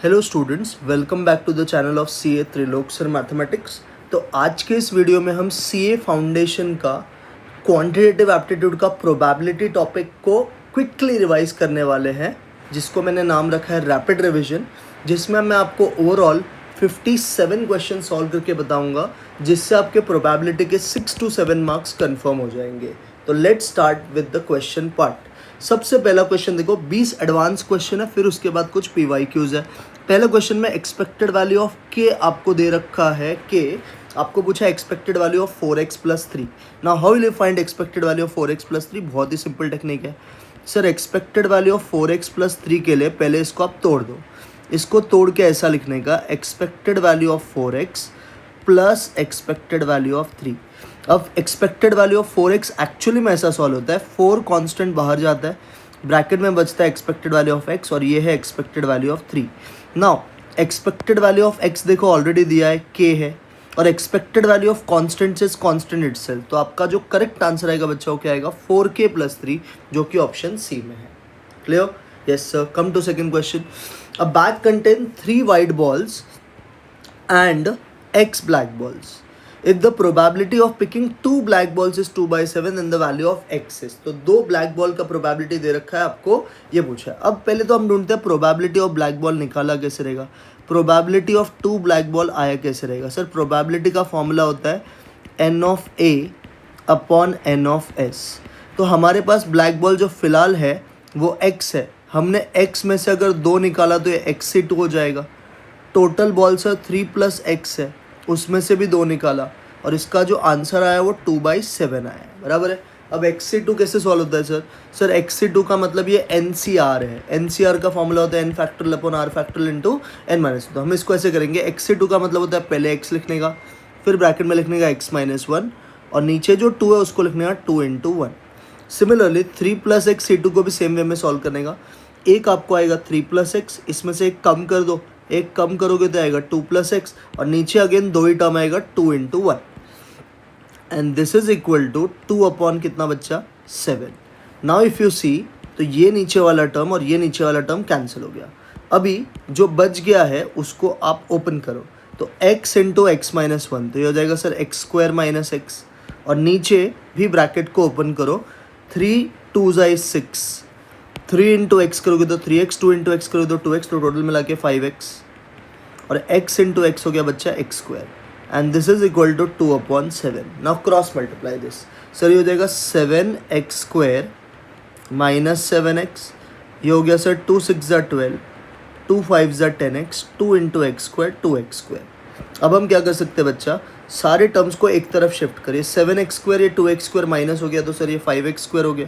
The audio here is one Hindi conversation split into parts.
Hello students, welcome back to the channel of CA Trilok sir mathematics. तो आज के इस वीडियो में हम सीए फाउंडेशन का क्वांटिटेटिव एप्टीट्यूड का प्रोबेबिलिटी टॉपिक को क्विकली रिवाइज करने वाले हैं, जिसको मैंने नाम रखा है रैपिड रिवीजन, जिसमें मैं आपको ओवरऑल 57 क्वेश्चन सॉल्व करके बताऊंगा, जिससे आपके प्रोबेबिलिटी के 6 to 7 मार्क्स कंफर्म हो जाएंगे। तो let's start with the question part. सबसे पहला क्वेश्चन देखो, 20 एडवांस क्वेश्चन है, फिर उसके बाद कुछ पीवाईक्यूज है। पहला क्वेश्चन में एक्सपेक्टेड वैल्यू ऑफ के आपको दे रखा है, के आपको पूछा expected value of 4x + 3। Now how will you find expected value of 4x + 3? बहुत ही सिंपल टेक्निक है sir. Expected value of 4x + 3 के लिए पहले इसको आप तोड़ दो। इसको तोड़ के ऐसा लिखने का, expected value of 4x plus expected value of 3। अब expected value of 4x actually में ऐसा सॉल्व होता है, 4 कांस्टेंट बाहर जाता है, ब्रैकेट में बचता है एक्सपेक्टेड वैल्यू ऑफ x, और ये है expected value of 3। Now expected value of x देखो ऑलरेडी दिया है, k है, और expected value of constant is constant itself. तो आपका जो करेक्ट आंसर आएगा बच्चा वो क्या आएगा? 4k + 3, जो कि ऑप्शन सी में है। Clear? Yes sir. Come to second question. A bag contain 3 white balls and x black balls. If the probability of picking 2 black balls is 2/7, then the value of x is। तो 2 ब्लैक बॉल का प्रोबेबिलिटी दे रखा है आपको, ये पूछा है। अब पहले तो हम ढूंढते हैं प्रोबेबिलिटी ऑफ ब्लैक बॉल निकाला कैसे रहेगा, प्रोबेबिलिटी ऑफ 2 ब्लैक बॉल आया कैसे रहेगा। सर प्रोबेबिलिटी का फॉर्मूला होता है n/a/n/s। तो हमारे पास ब्लैक बॉल जो फिलहाल है वो x है, हमने x में से अगर 2 निकाला तो ये x से 2 हो जाएगा। टोटल बॉल सर 3 + x है, उसमें से भी 2 निकाला, और इसका जो आंसर आया वो 2/7 आया, बराबर है। अब x से 2 कैसे सॉल्व होता है सर? सर x से 2 का मतलब ये NCR है। NCR का फॉर्मूला होता है n⁻r⁴ × n-2। तो हम इसको ऐसे करेंगे, x से 2 का मतलब होता है पहले x लिखने का, फिर ब्रैकेट में लिखने का x-1, और नीचे जो 2 है उसको लिखने का 2 × 1। सिमिलरली 3 + x C2 को भी सेम वे में सॉल्व करने का। एक आपको आएगा 3 + x, इसमें से एक कम कर दो, एक कम करोगे तो आएगा 2 + x, और नीचे अगेन 2 ही टर्म आएगा 2 × 1, and this is equal to 2 कितना बच्चा? 7। नाउ इफ यू सी, तो ये नीचे वाला टर्म और ये नीचे वाला टर्म कैंसिल हो गया। अभी जो बच गया है उसको आप ओपन करो, तो x × x-1, तो ये हो जाएगा सर x² - x, और नीचे भी ब्रैकेट को ओपन करो, 3 2s are 6, 3 × x करोगे तो 3x, 2 × x करोगे तो 2x, तो टोटल मिला के 5x, और x × x हो गया बच्चा x², and this is equal to 2/7। Now cross multiply this, sir ये हो जाएगा 7x² - 7x, ये हो गया सर 2 6 = 12, 2 5 = 10x, 2 × x², 2x²। अब हम क्या कर सकते हैं बच्चा, सारे टर्म्स को एक तरफ शिफ्ट करिए। 7x², ये 2x² माइनस हो गया, तो सर ये 5x² हो गया।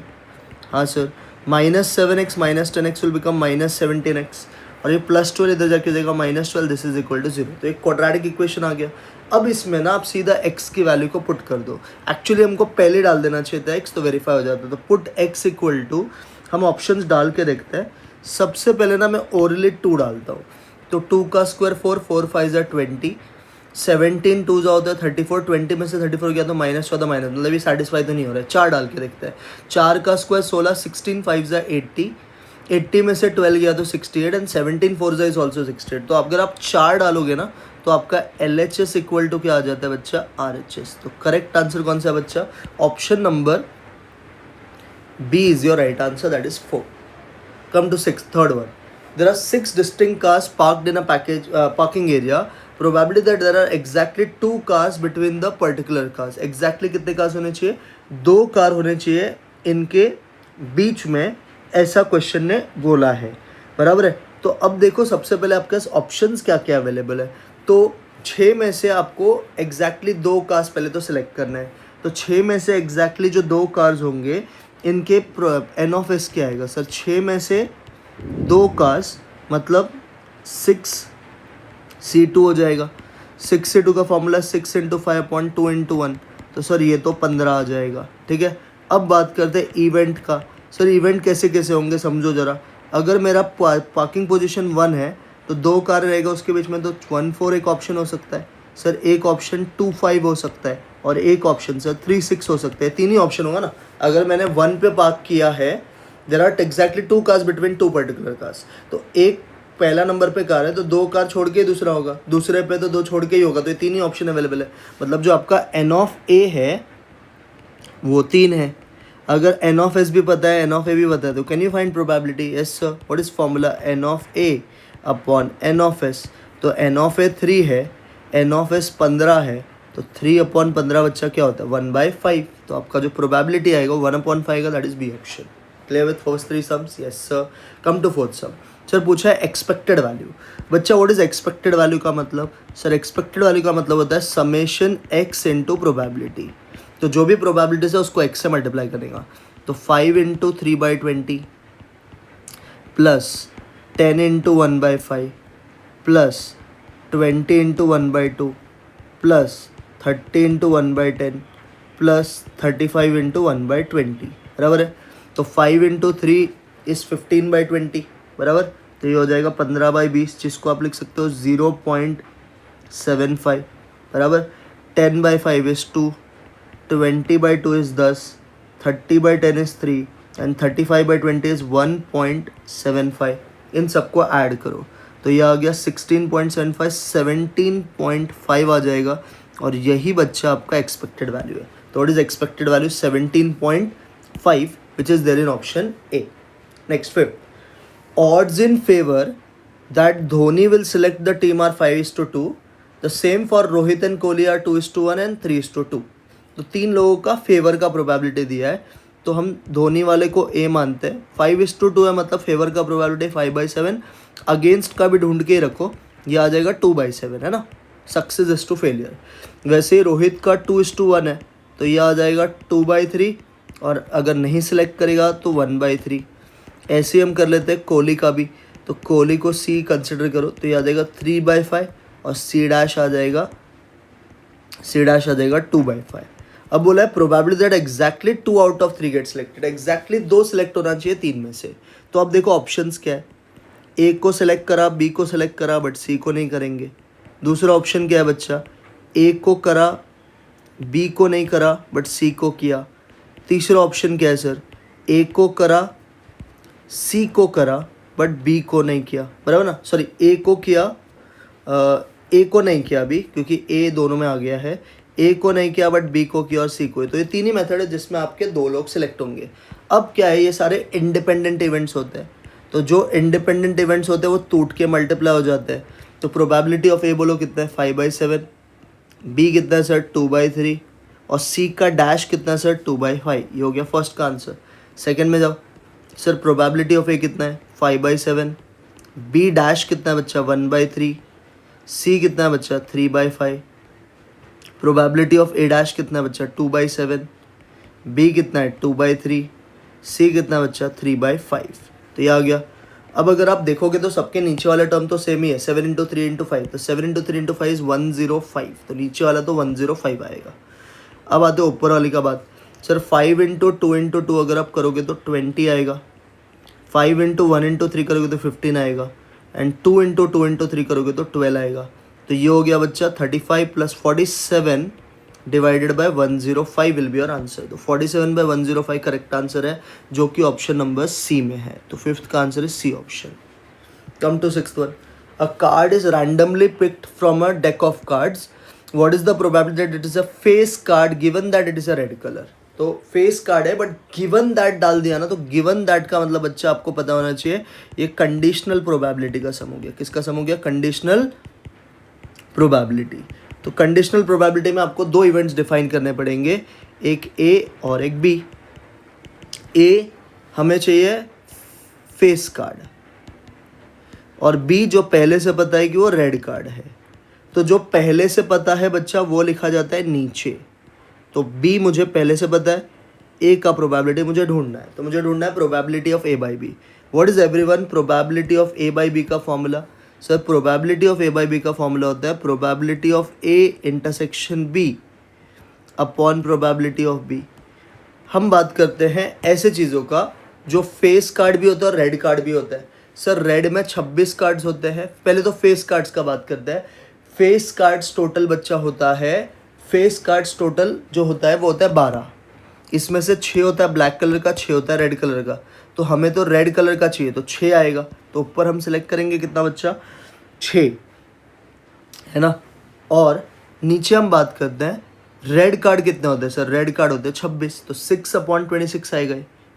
हाँ sir, -7x - 10x will become -17x, और ये +12 इधर जाके जाएगा -12, दिस इज इक्वल टू 0। तो एक क्वाड्रेटिक इक्वेशन आ गया। अब इसमें ना आप सीधा x की वैल्यू को पुट कर दो। एक्चुअली हमको पहले डाल देना चाहिए था x, तो वेरीफाई हो जाता है। तो पुट x इक्वल टू, हम ऑप्शंस डाल के देखते हैं। सबसे पहले ना मैं ओरली 2 डालता हूँ, तो 2 का स्क्वायर 4, 4 5 = 20, 17 2 होता है 34, 20 में से 34 गया तो -14 माइनस, मतलब ये सेटिस्फाई तो नहीं हो रहा है। 4 डाल के देखते हैं। 4 का स्क्वायर 16, 16 5 = 80, 80 में से 12 गया तो 68, एंड 17 4 इज ऑल्सो 68। तो अगर आप 4 डालोगे ना तो आपका LHS इक्वल टू क्या आ जाता है बच्चा? RHS। तो करेक्ट आंसर कौन सा है बच्चा? Option number B is your right answer, that is 4। Come to third one. There are 6 distinct cars parked in a parking area. Probability that there are exactly 2 cars between the particular cars. Exactly कितने cars होने चाहिए? 2 कार होने चाहिए इनके बीच में, ऐसा क्वेश्चन ने बोला है, बराबर है। तो अब देखो सबसे पहले आपके पास ऑप्शंस क्या क्या अवेलेबल है। तो 6 में से आपको एग्जैक्टली 2 कार्स पहले तो सिलेक्ट करना है। तो 6 में से एग्जैक्टली जो 2 कार्स होंगे इनके n/s क्या आएगा सर? 6 में से 2 कार्स मतलब 6 C2 हो जाएगा। 6 से 2 का फॉर्मूला 6 × 5 / 2 × 1, तो सर ये तो 15 आ जाएगा। ठीक है, अब बात करते हैं इवेंट का। सर इवेंट कैसे कैसे होंगे समझो ज़रा। अगर मेरा पार्किंग पोजीशन 1 है तो 2 कार रहेगा उसके बीच में, तो 1 4 एक ऑप्शन हो सकता है सर, एक ऑप्शन 2 5 हो सकता है, और एक ऑप्शन सर 3 6 हो सकते हैं। 3 ही ऑप्शन होगा ना। अगर मैंने 1 पे पार्क किया है, there are exactly 2 cars between 2 particular cars, तो एक पहला नंबर पे कार है तो 2 कार छोड़ के ही दूसरा होगा, दूसरे पे तो 2 छोड़ के ही होगा, तो ये 3 ही ऑप्शन अवेलेबल है। मतलब जो आपका n ऑफ a है वो 3 है। अगर n ऑफ s भी पता है, n ऑफ a भी पता है, तो can you find probability? Yes sir. What is formula? n of a upon n of s। तो n ऑफ a 3 है, n ऑफ s 15 है, तो 3 अपॉन 15 बच्चा क्या होता है? 1/5। तो आपका जो प्रोबेबिलिटी आएगा 1/5 का, that is B option. Clear with first 3 sums? Yes sir. Come to fourth sum. Sir पूछा है एक्सपेक्टेड वैल्यू। बच्चा व्हाट इज एक्सपेक्टेड वैल्यू का मतलब? सर एक्सपेक्टेड वैल्यू का मतलब होता है समेशन x इंटू प्रोबेबिलिटी। तो जो भी प्रोबेबिलिटीज है उसको x से मल्टीप्लाई करेगा। तो 5 into 3/20 plus 10 into 1/5 plus 20 into 1/2 plus 30 into 1/10 plus 35 into 1/20, बराबर है। तो 5 इंटू 3 इज 15/20, बराबर। तो ये हो जाएगा 15/20, जिसको आप लिख सकते हो 0.75, बराबर। 10/5 is 2, 20/2 is 10, 30/10 is 3 and 35/20 is 1.75। इन सबको ऐड करो तो ये आ गया 16.75, 17.5 आ जाएगा, और यही बच्चा आपका एक्सपेक्टेड वैल्यू है। तो what is expected value? 17.5 which is there in option A. Next 5th, odds in favor that Dhoni will select the team are 5:2. The same for Rohit and Kohli are 2:1 and 3:2. तो 3 लोगों का फेवर का प्रोबेबिलिटी दिया है, तो हम धोनी वाले को ए मानते हैं। 5:2 है, मतलब फेवर का प्रोबेबिलिटी 5/7। अगेंस्ट का भी ढूंढ के ही रखो, ये आ जाएगा 2/7, है ना। Success is to failure. वैसे ही रोहित का 2:1 है, तो ये आ जाएगा 2/3, और अगर नहीं सिलेक्ट करेगा तो 1/3। ऐसे हम कर लेते हैं कोहली का भी, तो कोहली को सी कंसिडर करो, तो ये आ जाएगा 3/5, और सी डैश आ जाएगा 2/5। अब बोला है probability that exactly 2 out of 3 get selected. Exactly 2 select होना चाहिए 3 में से। तो अब देखो ऑप्शंस क्या है, ए को सिलेक्ट करा, बी को सिलेक्ट करा, बट सी को नहीं करेंगे। दूसरा ऑप्शन क्या है बच्चा? ए को करा, बी को नहीं करा, बट सी को किया। तीसरा ऑप्शन क्या है सर? ए को करा, सी को करा, बट बी को नहीं किया, बराबर ना। सॉरी, ए को किया, ए को नहीं किया अभी, क्योंकि ए दोनों में आ गया है। ए को नहीं किया बट बी को किया और सी को। तो ये 3 ही मेथड है जिसमें आपके 2 लोग सिलेक्ट होंगे। अब क्या है, ये सारे इंडिपेंडेंट इवेंट्स होते हैं, तो जो इंडिपेंडेंट इवेंट्स होते हैं वो टूट के मल्टीप्लाई हो जाते हैं। तो प्रोबेबिलिटी ऑफ ए बोलो कितना है? 5/7। बी कितना है सर? 2/3। और सी का डैश कितना है सर? 2/5। ये हो गया फर्स्ट का आंसर। सेकेंड में जाओ सर, प्रोबेबिलिटी ऑफ ए कितना है? 5/7। बी डैश कितना है बच्चा? 1/3। सी कितना है बच्चा? 3/5। प्रोबेबिलिटी ऑफ ए डैश कितना है बच्चा? 2/7। बी कितना है? 2/3। सी कितना है बच्चा? 3/5। तो ये आ गया। अब अगर आप देखोगे तो सबके नीचे वाला टर्म तो सेम ही है, 7 × 3 × 5। तो 7 × 3 × 5 इज 105, तो नीचे वाला तो 105 आएगा। अब आते ऊपर वाली का बात। सर 5 × 2 × 2 अगर आप करोगे तो 20 आएगा। 5 × 1 × 3 करोगे तो 15 आएगा, एंड 2 × 2 × 3 करोगे तो 12 आएगा। तो ये हो गया बच्चा 35 + 47 divided by 105 will be your answer. तो 47/105 करेक्ट आंसर है, जो कि ऑप्शन नंबर सी में है। तो 5th का answer is C option. Come to 6th one. A card is randomly picked from a deck of cards. What is the probability that it is a face card given that it is a red colour? तो फेस कार्ड है बट गिवन दैट डाल दिया ना, तो गिवन दैट का मतलब बच्चा आपको पता होना चाहिए ये कंडीशनल प्रोबेबिलिटी का सम हो गया। किसका सम हो गया? Conditional probability. तो कंडीशनल प्रोबेबिलिटी में आपको 2 इवेंट्स डिफाइन करने पड़ेंगे, एक ए और एक बी। ए हमें चाहिए फेस कार्ड, और बी जो पहले से पता है कि वो रेड कार्ड है। तो जो पहले से पता है बच्चा वो लिखा जाता है नीचे। तो बी मुझे पहले से पता है, ए का प्रोबेबिलिटी मुझे ढूंढना है, तो मुझे ढूंढना है probability of A by B. What is everyone? Probability of A by B का formula. Sir probability of A by B का फॉर्मूला होता है probability of A intersection B upon probability of B. हम बात करते हैं ऐसे चीज़ों का जो फेस कार्ड भी होता है और रेड कार्ड भी होता है। सर रेड में 26 कार्ड्स होते हैं। पहले तो फेस कार्ड्स का बात करते हैं। फेस कार्ड्स टोटल बच्चा होता है, फेस कार्ड्स टोटल जो होता है वो होता है 12। इसमें से 6 होता है ब्लैक कलर का, 6 होता है रेड कलर का। तो हमें तो रेड कलर का चाहिए, तो 6 आएगा। तो ऊपर हम सिलेक्ट करेंगे कितना बच्चा, 6, है ना। और नीचे हम बात करते हैं रेड कार्ड कितने होते हैं सर, रेड कार्ड होते हैं 26, तो 6/26 आएगा,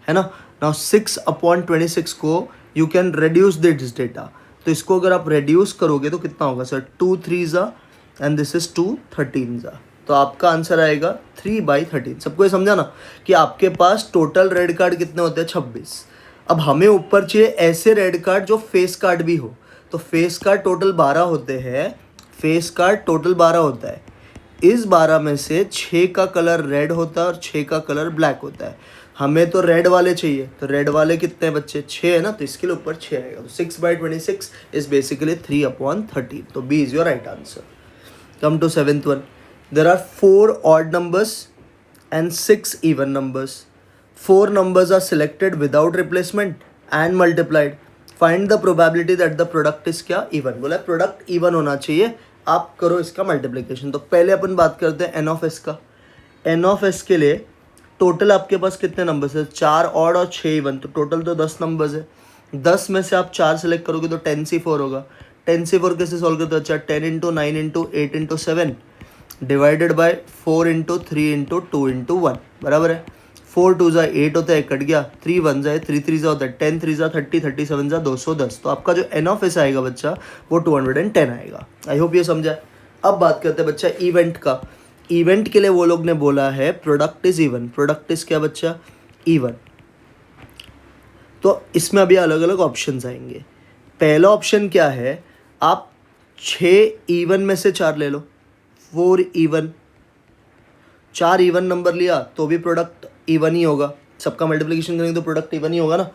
है ना। नाउ 6/26 को you can reduce this data, तो इसको अगर आप रिड्यूस करोगे तो कितना होगा सर, 2 3 एंड दिस इज 2 13 तो आपका आंसर आएगा 3/13। सबको ये समझा ना कि आपके पास टोटल रेड कार्ड कितने होते हैं, 26। अब हमें ऊपर चाहिए ऐसे रेड कार्ड जो फेस कार्ड भी हो, तो फेस कार्ड टोटल 12 होते हैं, फेस कार्ड टोटल 12 होता है। इस 12 में से 6 का कलर रेड होता है और 6 का कलर ब्लैक होता है। हमें तो रेड वाले चाहिए, तो रेड वाले कितने हैं बच्चे, 6 है ना, तो इसके लिए ऊपर 6 आएगा। तो 6/26 इज बेसिकली 3/13, तो B is your right answer. Come to 7th one. There are 4 odd numbers and 6 even numbers. 4 numbers are selected without replacement and multiplied. Find the probability that the product is क्या, even। बोला प्रोडक्ट even होना चाहिए, आप करो इसका मल्टीप्लिकेशन। तो पहले अपन बात करते हैं एन ऑफ एस का। एन ऑफ एस के लिए टोटल आपके पास कितने नंबर्स है, 4 ऑड और 6 इवन, तो टोटल तो 10 नंबर्स है। 10 में से आप 4 सेलेक्ट करोगे तो 10C4 होगा। 10C4 कैसे सॉल्व करते हो, अच्छा 10 × 9 × 8 × 7 डिवाइडेड बाय 4 × 3 × 2 × 1, बराबर है। 4 2 8 होता है, कट गया, 3 1 3 3 होता है, 10 3 30, 37 210। तो आपका जो एन ऑफ एस आएगा बच्चा वो 210 आएगा। आई होप ये समझा। अब बात करते हैं बच्चा इवेंट का। इवेंट के लिए वो लोग ने बोला है product is even. Product is क्या बच्चा, इवन। तो इसमें अभी अलग अलग ऑप्शंस आएंगे। पहला ऑप्शन क्या है, आप 6 इवन में से 4 ले लो, 4 इवन, 4 इवन नंबर लिया तो भी प्रोडक्ट इवन ही होगा। सबका मल्टीप्लिकेशन करेंगे तो प्रोडक्ट इवन ही होगा ना।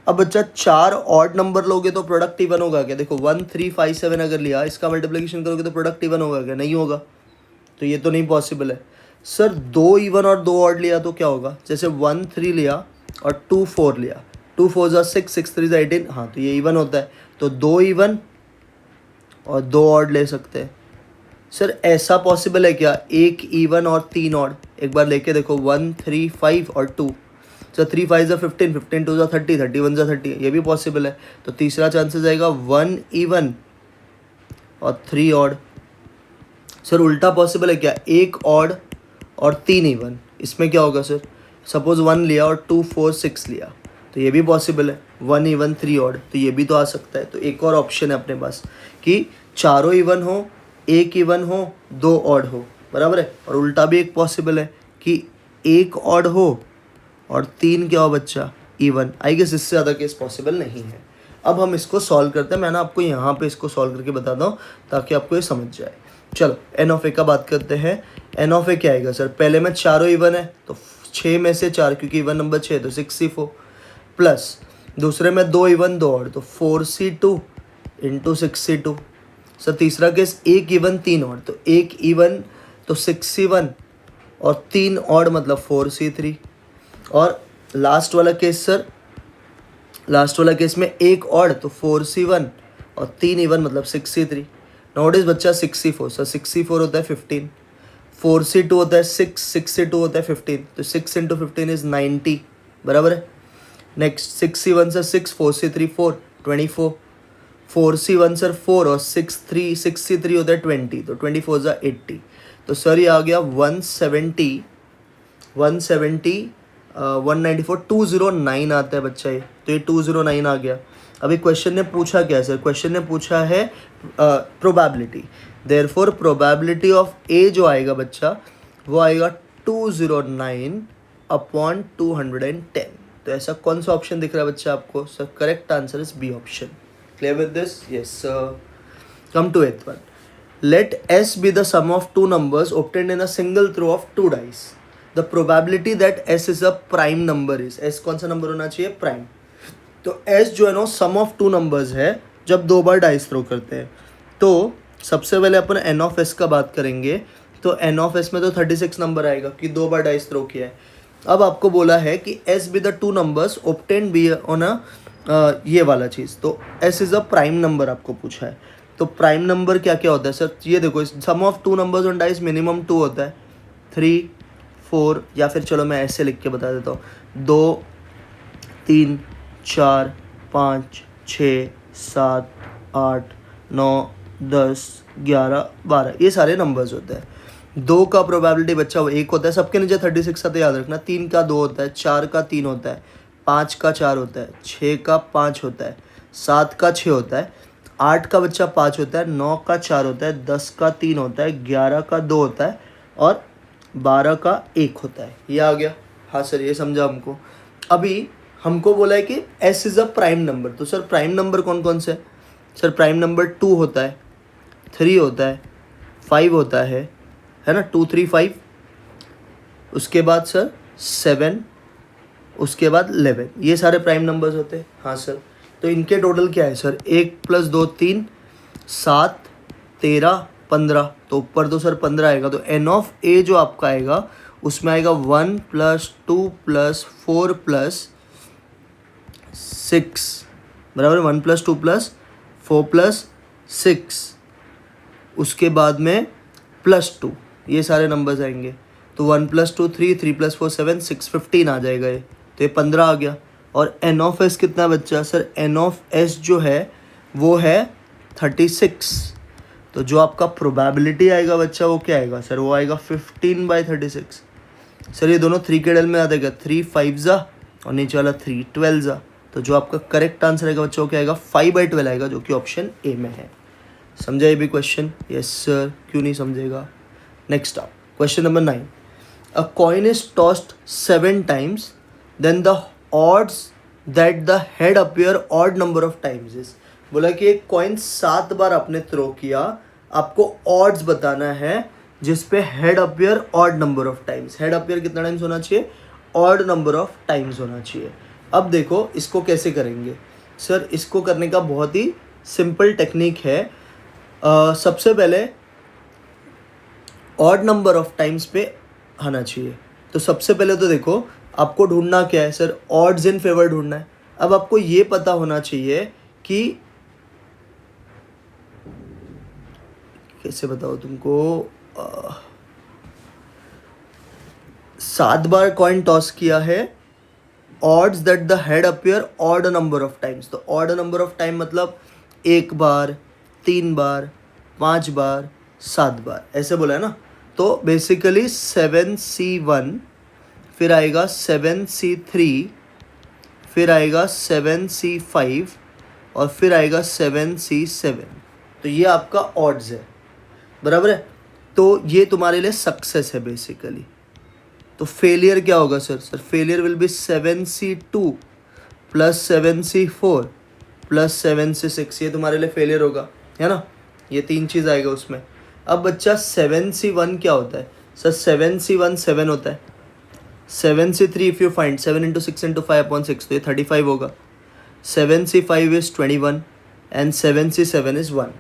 अब बच्चा 4 ऑड नंबर लोगे तो प्रोडक्ट इवन होगा क्या, देखो 1 3 5 7 अगर लिया, इसका मल्टीप्लिकेशन करोगे तो प्रोडक्ट इवन होगा क्या, नहीं होगा। तो ये तो नहीं पॉसिबल है। सर 2 इवन और 2 ऑड लिया तो क्या होगा, जैसे 1 3 लिया और 2 4 लिया, 2 4 6 6 3 18, हाँ तो ये इवन होता है। तो 2 इवन और 2 ऑड ले सकते हैं। सर ऐसा पॉसिबल है क्या, 1 इवन और 3 ऑड, एक बार लेके देखो 1 3 5 और 2, सर 3 5 15, 15 2 30, 31 30, ये भी पॉसिबल है। तो तीसरा चांसेस आएगा 1 इवन और 3 ऑड। सर उल्टा पॉसिबल है क्या, 1 ऑड और 3 इवन, इसमें क्या होगा सर, सपोज 1 लिया और 2 4 6 लिया, तो ये भी पॉसिबल है, 1 इवन 3 ऑड, तो ये भी तो आ सकता है। तो एक और ऑप्शन है अपने पास कि चारों इवन हो, 1 इवन हो, 2 ऑड हो, बराबर है। और उल्टा भी एक पॉसिबल है कि 1 ऑड हो और 3 क्या हो बच्चा, इवन। आई गेस इससे ज़्यादा केस पॉसिबल नहीं है। अब हम इसको सॉल्व करते हैं, मैं ना आपको यहाँ पे इसको सॉल्व करके बताता हूँ ताकि आपको ये समझ जाए। चलो एन ऑफ ए का बात करते हैं। एन ऑफ ए क्या आएगा सर, पहले में चारों इवन है तो 6 में से 4, क्योंकि इवन नंबर 6 तो 6C4, प्लस दूसरे में 2 इवन 2 ऑड तो 4C2 × 6C2। सर तीसरा केस 1 इवन 3 ऑड, तो 1 इवन तो 6C1 और 3 ऑड मतलब 4C3। और लास्ट वाला केस सर, लास्ट वाला केस में 1 ऑड तो 4C1 और 3 इवन मतलब 6C3। नॉट इज बच्चा 6C4, सर 6C4 होता है 15, 4C2 होता है 6, 6C2 होता है 15, तो 6 × 15 इज 90, बराबर है। Next 6C1 sir 6, 4C3 4, 24, 4C1 sir 4 और 6C3 होता है 20, तो 24 = 80। तो सर ये आ गया 170, 194, 209 आता है बच्चा ये, तो ये 209 आ गया। अभी क्वेश्चन ने पूछा क्या सर, क्वेश्चन ने पूछा है प्रोबेबिलिटी। देयरफॉर प्रोबेबिलिटी ऑफ ए जो आएगा बच्चा वो आएगा 209/210। तो ऐसा कौन सा ऑप्शन दिख रहा है बच्चा आपको, sir correct answer is B option. Clear with this, yes sir. Come to 8th one. Let S be the sum of 2 numbers obtained in a single throw of 2 dice. The probability that s is a prime number is, s कौन सा नंबर होना चाहिए, प्राइम। तो s जो है ना सम ऑफ 2 numbers है जब 2 बार डाइस थ्रो करते हैं। तो सबसे पहले अपन एन ऑफ एस का बात करेंगे, तो एन ऑफ एस में तो 36 नंबर आएगा कि 2 बार डाइस थ्रो किया है। अब आपको बोला है कि S be the 2 numbers obtained be on ये वाला चीज़, तो S is a prime number आपको पूछा है। तो प्राइम नंबर क्या क्या होता है सर, ये देखो sum of 2 numbers on dice minimum 2 होता है, 3 4, या फिर चलो मैं ऐसे लिख के बता देता हूँ, 2 3 4 5 6 7 8 9 10 11 12 ये सारे नंबर्स होते हैं। 2 का प्रोबेबिलिटी बच्चा वो 1 होता है, सबके नीचे 36 था तो याद रखना। 3 का 2 होता है, 4 का 3 होता है, 5 का 4 होता है, 6 का 5 होता है, 7 का 6 होता है, 8 का बच्चा 5 होता है, 9 का 4 होता है, 10 का 3 होता है, 11 का 2 होता है और 12 का 1 होता है। ये आ गया। हाँ सर ये समझा हमको। अभी हमको बोला है कि S is a prime number, तो सर प्राइम नंबर कौन कौन से? सर प्राइम नंबर 2 होता है, 3 होता है, 5 होता है ना, 2 3 5। उसके बाद सर 7, उसके बाद 11, ये सारे प्राइम नंबर्स होते हैं। हाँ सर, तो इनके टोटल क्या है सर? 1 + 2 3 7 13 15, तो ऊपर तो सर 15 आएगा, तो N ऑफ A जो आपका आएगा उसमें आएगा 1 + 2 + 4 + 6 बराबर 1 + 2 + 4 + 6, उसके बाद में +2, ये सारे नंबर्स आएंगे। तो 1 + 2 3 3 + 4 7 6 15 आ जाएगा ये, तो ये 15 आ गया। और N ऑफ S कितना बच्चा? सर N ऑफ S जो है वो है 36, तो जो आपका प्रोबेबिलिटी आएगा बच्चा वो क्या आएगा सर? वो आएगा 15/36। सर ये दोनों 3 के डल में आ जाएगा, 3 5 जा और नीचे वाला 3 12 जा, तो जो आपका करेक्ट आंसर आएगा बच्चा वो क्या आएगा? 5/12 आएगा, जो कि ऑप्शन ए में है। समझा ये भी क्वेश्चन? यस सर, क्यों नहीं समझेगा। नेक्स्ट आप question number 9। A coin is tossed 7 times, then the odds that the head appear odd number of times is. बोला कि एक कॉइन 7 बार आपने थ्रो किया, आपको ऑड्स बताना है जिस पे head appear odd number of times. Head appear कितना टाइम्स होना चाहिए? ऑड नंबर ऑफ टाइम्स होना चाहिए। अब देखो इसको कैसे करेंगे सर? इसको करने का बहुत ही सिंपल टेक्निक है। सबसे पहले ऑड नंबर ऑफ टाइम्स पे आना चाहिए। तो सबसे पहले तो देखो आपको ढूंढना क्या है सर? ऑड्स इन फेवर ढूंढना है। अब आपको ये पता होना चाहिए कि कैसे बताओ तुमको, 7 बार कॉइन टॉस किया है, odds that the head appear odd number of times. तो ऑड नंबर ऑफ टाइम मतलब 1 बार, 3 बार, 5 बार, 7 बार, ऐसे बोला है ना। तो बेसिकली 7C1, फिर आएगा 7C3, फिर आएगा 7C5 और फिर आएगा 7C7। तो ये आपका ऑड्स है, बराबर है। तो ये तुम्हारे लिए सक्सेस है बेसिकली। तो फेलियर क्या होगा sir? Sir failure will be 7C2 + 7C4 + 7C6, ये तुम्हारे लिए फेलियर होगा, है ना। ये 3 चीज़ आएगा उसमें। अब बच्चा 7C1 क्या होता है? सर 7C1 7 होता है। 7C3 इफ़ यू फाइंड 7 × 6 × 5/6, तो ये 35 होगा। 7C5 is 21 and 7C7 is 1।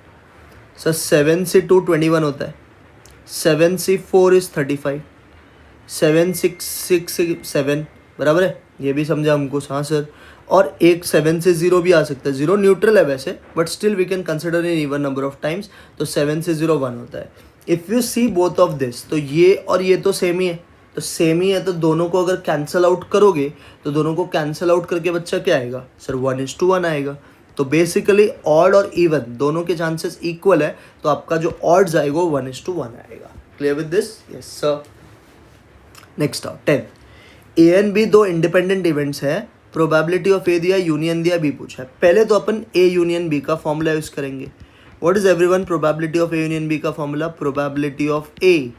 Sir 7C2 21 होता है, 7C4 इज़ 35, 7 6 6 7, बराबर है। ये भी समझा हमको? हाँ सर। और एक 7 से 0 भी आ सकता है। 0 न्यूट्रल है वैसे, but still we can consider in even number of times. तो 7 से 0 1 होता है। If you see both of this, तो ये और ये तो सेम ही है, तो सेम ही है, तो दोनों को अगर कैंसिल आउट करोगे तो दोनों को कैंसिल आउट करके बच्चा क्या आएगा सर? 1:1 आएगा। तो बेसिकली ऑड और इवन दोनों के चांसेस इक्वल है, तो आपका जो ऑड्स आएगा वो 1:1 आएगा। Clear with this? Yes sir. Next आओ 10। ए एंड बी दो इंडिपेंडेंट इवेंट्स है, प्रोबेबिलिटी ऑफ ए दिया, यूनियन दिया, बी पूछा है। पहले तो अपन ए यूनियन बी का फॉर्मूला यूज करेंगे। What is everyone? Probability of A union B का formula probability of A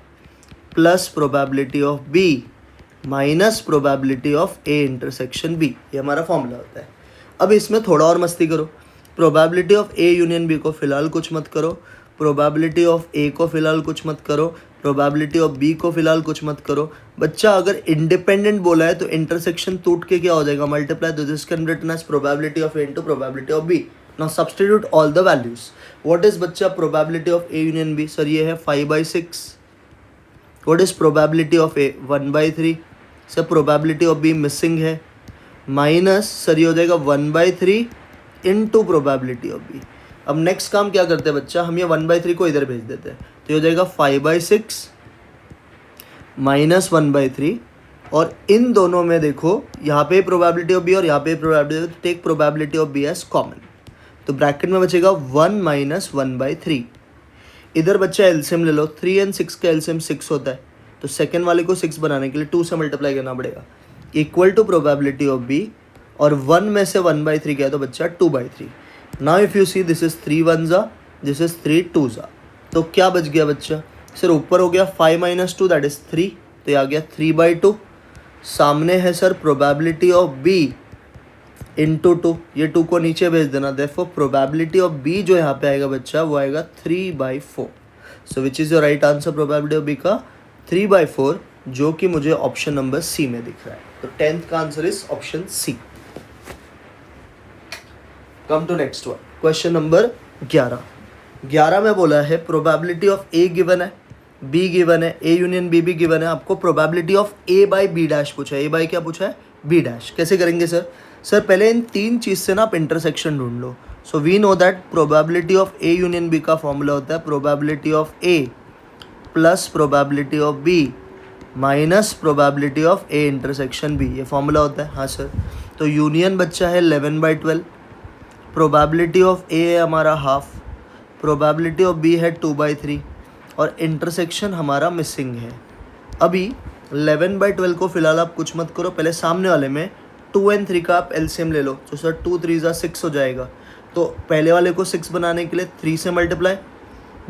plus probability of B minus probability of A intersection B, ये हमारा फॉर्मूला होता है। अब इसमें थोड़ा और मस्ती करो। Probability of A union B को फिलहाल कुछ मत करो, प्रोबेबिलिटी ऑफ ए को फिलहाल कुछ मत करो, प्रोबेबिलिटी ऑफ बी को फिलहाल कुछ मत करो। बच्चा अगर इंडिपेंडेंट बोला है तो इंटरसेक्शन टूट के क्या हो जाएगा? मल्टीप्लाई। तो this can be written as probability of A into probability of B. Now substitute all the values. What is बच्चा probability of A union B? Sir ये है 5/6। What is probability of A? 1/3। Sir probability of B missing है, माइनस सर ये हो जाएगा 1/3 इंटू प्रोबेबिलिटी ऑफ बी। अब नेक्स्ट काम क्या करते हैं बच्चा? हम ये 1/3 को इधर भेज देते हैं, तो ये हो जाएगा 5/6 माइनस 1/3 और इन दोनों में देखो यहाँ पे प्रोबेबिलिटी ऑफ बी और यहाँ पे probability, take probability of B as common, तो ब्रैकेट में बचेगा 1 - 1/3। इधर बच्चा एलसीएम ले लो, 3 और 6 का एलसीएम 6 होता है, तो सेकेंड वाले को 6 बनाने के लिए 2 से मल्टीप्लाई करना पड़ेगा, equal to probability of B, और 1 में से 1/3 क्या है तो बच्चा 2/3। Now if you see this is 3 1s, this is 3 2s, तो क्या बच गया बच्चा सर, ऊपर हो गया 5 - 2 दैट इज 3, तो ये आ गया 3/2। सामने है sir probability of B into 2, ये 2 को नीचे भेज देना, देयरफॉर प्रोबेबिलिटी ऑफ बी जो यहाँ पे आएगा बच्चा वो आएगा 3/4। So which is your right answer probability of B का 3/4, जो कि मुझे ऑप्शन नंबर सी में दिख रहा है। तो 10th का answer is option C. Come to next one, question number 11 में बोला है प्रोबेबिलिटी ऑफ ए गिवन है, बी गिवन है, ए यूनियन बी भी गिवन है, आपको probability of A by B dash पूछा है। ए बाई क्या पूछा है, बी डैश। कैसे करेंगे सर पहले इन तीन चीज़ से ना आप इंटरसेक्शन ढूंढ लो। So we know that probability of A union B का फॉर्मूला होता है probability of A plus probability of B minus probability of A intersection B, ये फॉर्मूला होता है। हाँ सर, तो यूनियन बच्चा है 11/12, प्रोबेबिलिटी ऑफ ए है हमारा हाफ, प्रोबेबिलिटी ऑफ बी है 2/3, और इंटरसेक्शन हमारा मिसिंग है। अभी 11/12 को फिलहाल आप कुछ मत करो, पहले सामने वाले में 2 और 3 का आप एलसीएम ले लो, तो सर 2 3 6 हो जाएगा। तो पहले वाले को 6 बनाने के लिए 3 से मल्टीप्लाई,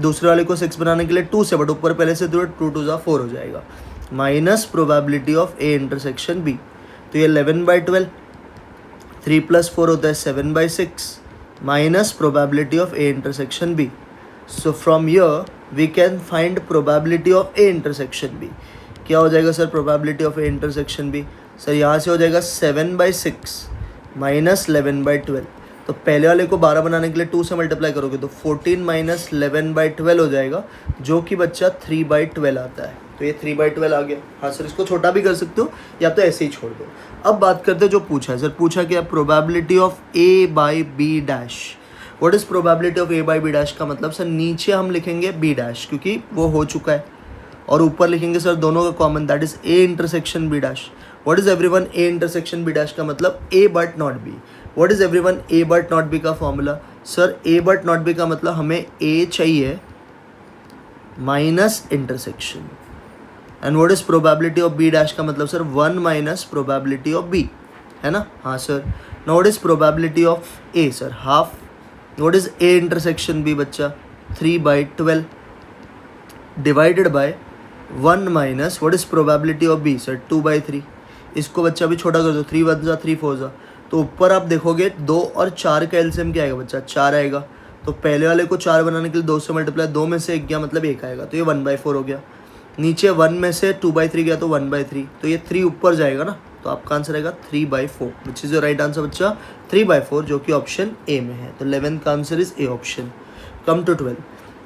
दूसरे वाले को 6 बनाने के लिए 2 से, बट ऊपर पहले से 2 2 4 हो जाएगा, minus probability of A intersection B. तो ये 11/12, 3 + 4 होता है 7/6, minus probability of A intersection B. So from here we can find probability of A intersection B. क्या हो जाएगा sir probability of A intersection B, sir यहाँ से हो जाएगा 7/6 माइनस 11/12। तो पहले वाले को 12 बनाने के लिए 2 से मल्टीप्लाई करोगे तो 14 माइनस 11/12 हो जाएगा, जो कि बच्चा 3/12 आता है। तो ये 3/12 आ गया। हाँ सर, इसको छोटा भी कर सकते हो या तो ऐसे ही छोड़ दो। अब बात करते हैं जो पूछा है सर, पूछा क्या probability of A by B dash. What is probability of A by B dash का मतलब सर नीचे हम लिखेंगे बी डैश क्योंकि वो हो चुका है, और ऊपर लिखेंगे सर दोनों का common, that is A intersection B dash. What is everyone A intersection B dash का मतलब A but not B. What is everyone A but not B का formula, sir A but not B का मतलब हमें ए चाहिए minus intersection, and what is probability of B dash का मतलब sir 1 minus probability of B, है ना। हाँ sir, now what is probability of A, sir half. What is A intersection B बच्चा 3/12 divided by 1 minus what is probability of B, sir 2/3। इसको बच्चा भी छोटा कर दो, 3 1 3 4, तो ऊपर आप देखोगे 2 और 4 का एलसीएम क्या आएगा बच्चा, 4 आएगा। तो पहले वाले को 4 बनाने के लिए 2 से मल्टीप्लाई, 2 में से 1 गया मतलब 1 आएगा, तो ये 1/4 हो गया। नीचे 1 में से 2/3 गया तो 1/3, तो ये 3 ऊपर जाएगा ना, तो आपका आंसर आएगा 3/4, विच इज़ योर राइट आंसर बच्चा 3/4, जो कि ऑप्शन ए में है। तो 11th का answer is A option. Come to 12,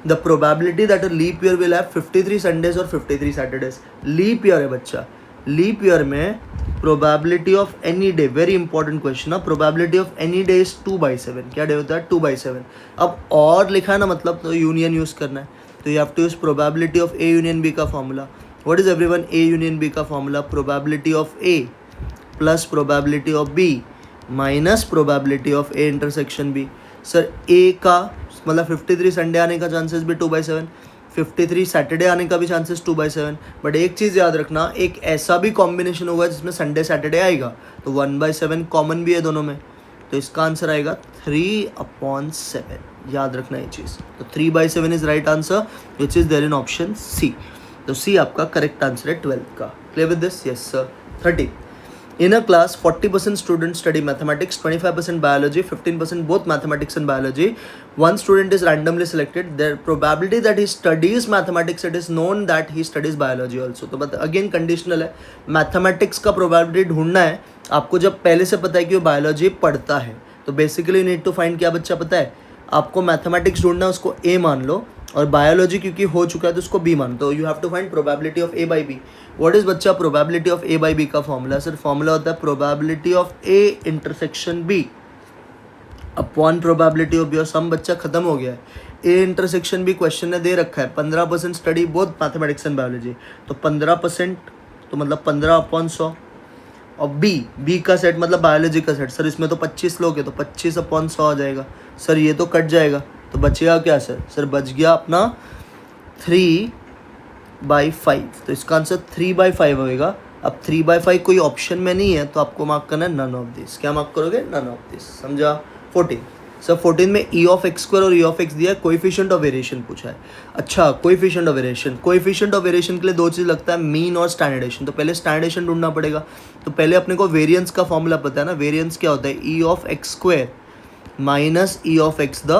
the probability that a leap year will have 53 Sundays और 53 सैटरडेज। लीप ईयर है बच्चा, लीप ईयर में probability of any day, very important question ना, probability of any day is 2/7। क्या डे होता है 2/7। अब और लिखा है ना, मतलब तो यूनियन यूज करना है, तो you have to use probability of A union B का formula. What is everyone A union B का formula, probability of A plus probability of B minus probability of A intersection B. Sir A का मतलब 53 संडे आने का चांसेस भी 2/7, 53 सैटरडे आने का भी चांसेस 2/7, बट एक चीज़ याद रखना, एक ऐसा भी कॉम्बिनेशन होगा जिसमें संडे सैटरडे आएगा, तो 1/7 कॉमन भी है दोनों में, तो इसका आंसर आएगा 3/7। याद रखना ये चीज़, तो 3/7 is right answer which is there in option C. तो सी आपका करेक्ट आंसर है 12th का। Clear with this? Yes sir. 30, in a class 40% students study mathematics, 25% biology, 15% both mathematics and biology. One student is randomly selected. The probability that he studies mathematics, it is known that he studies biology also. तो बट अगेन कंडीशनल है, मैथमेटिक्स का प्रोबेबिलिटी ढूंढना है आपको जब पहले से पता है कि वो बायोलॉजी पढ़ता है। तो बेसिकली नीड टू फाइंड, क्या बच्चा पता है आपको, मैथमेटिक्स ढूंढना है, उसको ए मान लो, और बायोलॉजी क्योंकि हो चुका है तो उसको बी मान दो। You have to find probability of A by B. What is बच्चा probability of A by B का फॉर्मूला, सर फॉर्मूला होता है probability of A intersection B upon probability of B, और सम बच्चा खत्म हो गया है। ए इंटरसेक्शन बी क्वेश्चन ने दे रखा है 15% study both mathematics and biology, तो 15% तो मतलब 15/100। और बी का सेट मतलब बायोलॉजी का सेट, सर इसमें तो 25 लोग हैं तो 25/100 आ जाएगा। सर ये तो कट जाएगा तो बचेगा क्या सर? सर बच गया अपना 3/5। तो इसका आंसर 3/5 होएगा। अब 3/5 कोई ऑप्शन में नहीं है तो आपको मार्क करना है नन ऑफ दिस। क्या मार्क करोगे? None of this. समझा? 14। सर 14 में ई ऑफ एक्स स्क्वायर और ई ऑफ एक्स दिया है, कोएफिशिएंट ऑफ वेरिएशन पूछा है। अच्छा, coefficient of variation, coefficient of variation के लिए दो चीज़ लगता है, मीन और स्टैंडर्डेशन। तो पहले स्टैंडर्डेशन ढूंढना पड़ेगा। तो पहले अपने को वेरिएंस का फॉर्मूला पता है ना, वेरिएंस क्या होता है? E of X square minus E of X the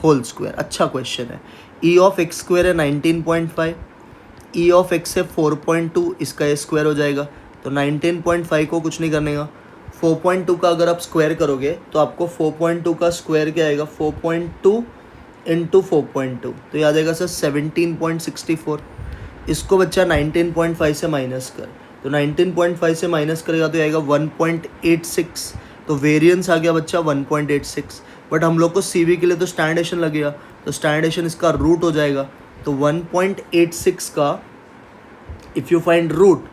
whole square. अच्छा क्वेश्चन है। ई ऑफ एक्स स्क्वायर है 19.5, ई ऑफ एक्स है 4.2, इसका ए स्क्वायर हो जाएगा। तो 19.5 को कुछ नहीं करने का, 4.2 का अगर आप स्क्वायर करोगे तो आपको 4.2 का स्क्वायर क्या आएगा? 4.2 इंटू 4.2, तो याद आएगा सर 17.64। इसको बच्चा 19.5 से माइनस कर, तो 19.5 से माइनस करेगा तो आएगा 1.86। तो वेरिएंस आ गया बच्चा 1.86। बट हम लोग को सीवी के लिए तो स्टैंडर्डेशन लगेगा, तो स्टैंडर्डेशन इसका रूट हो जाएगा। तो 1.86 का इफ़ यू फाइंड रूट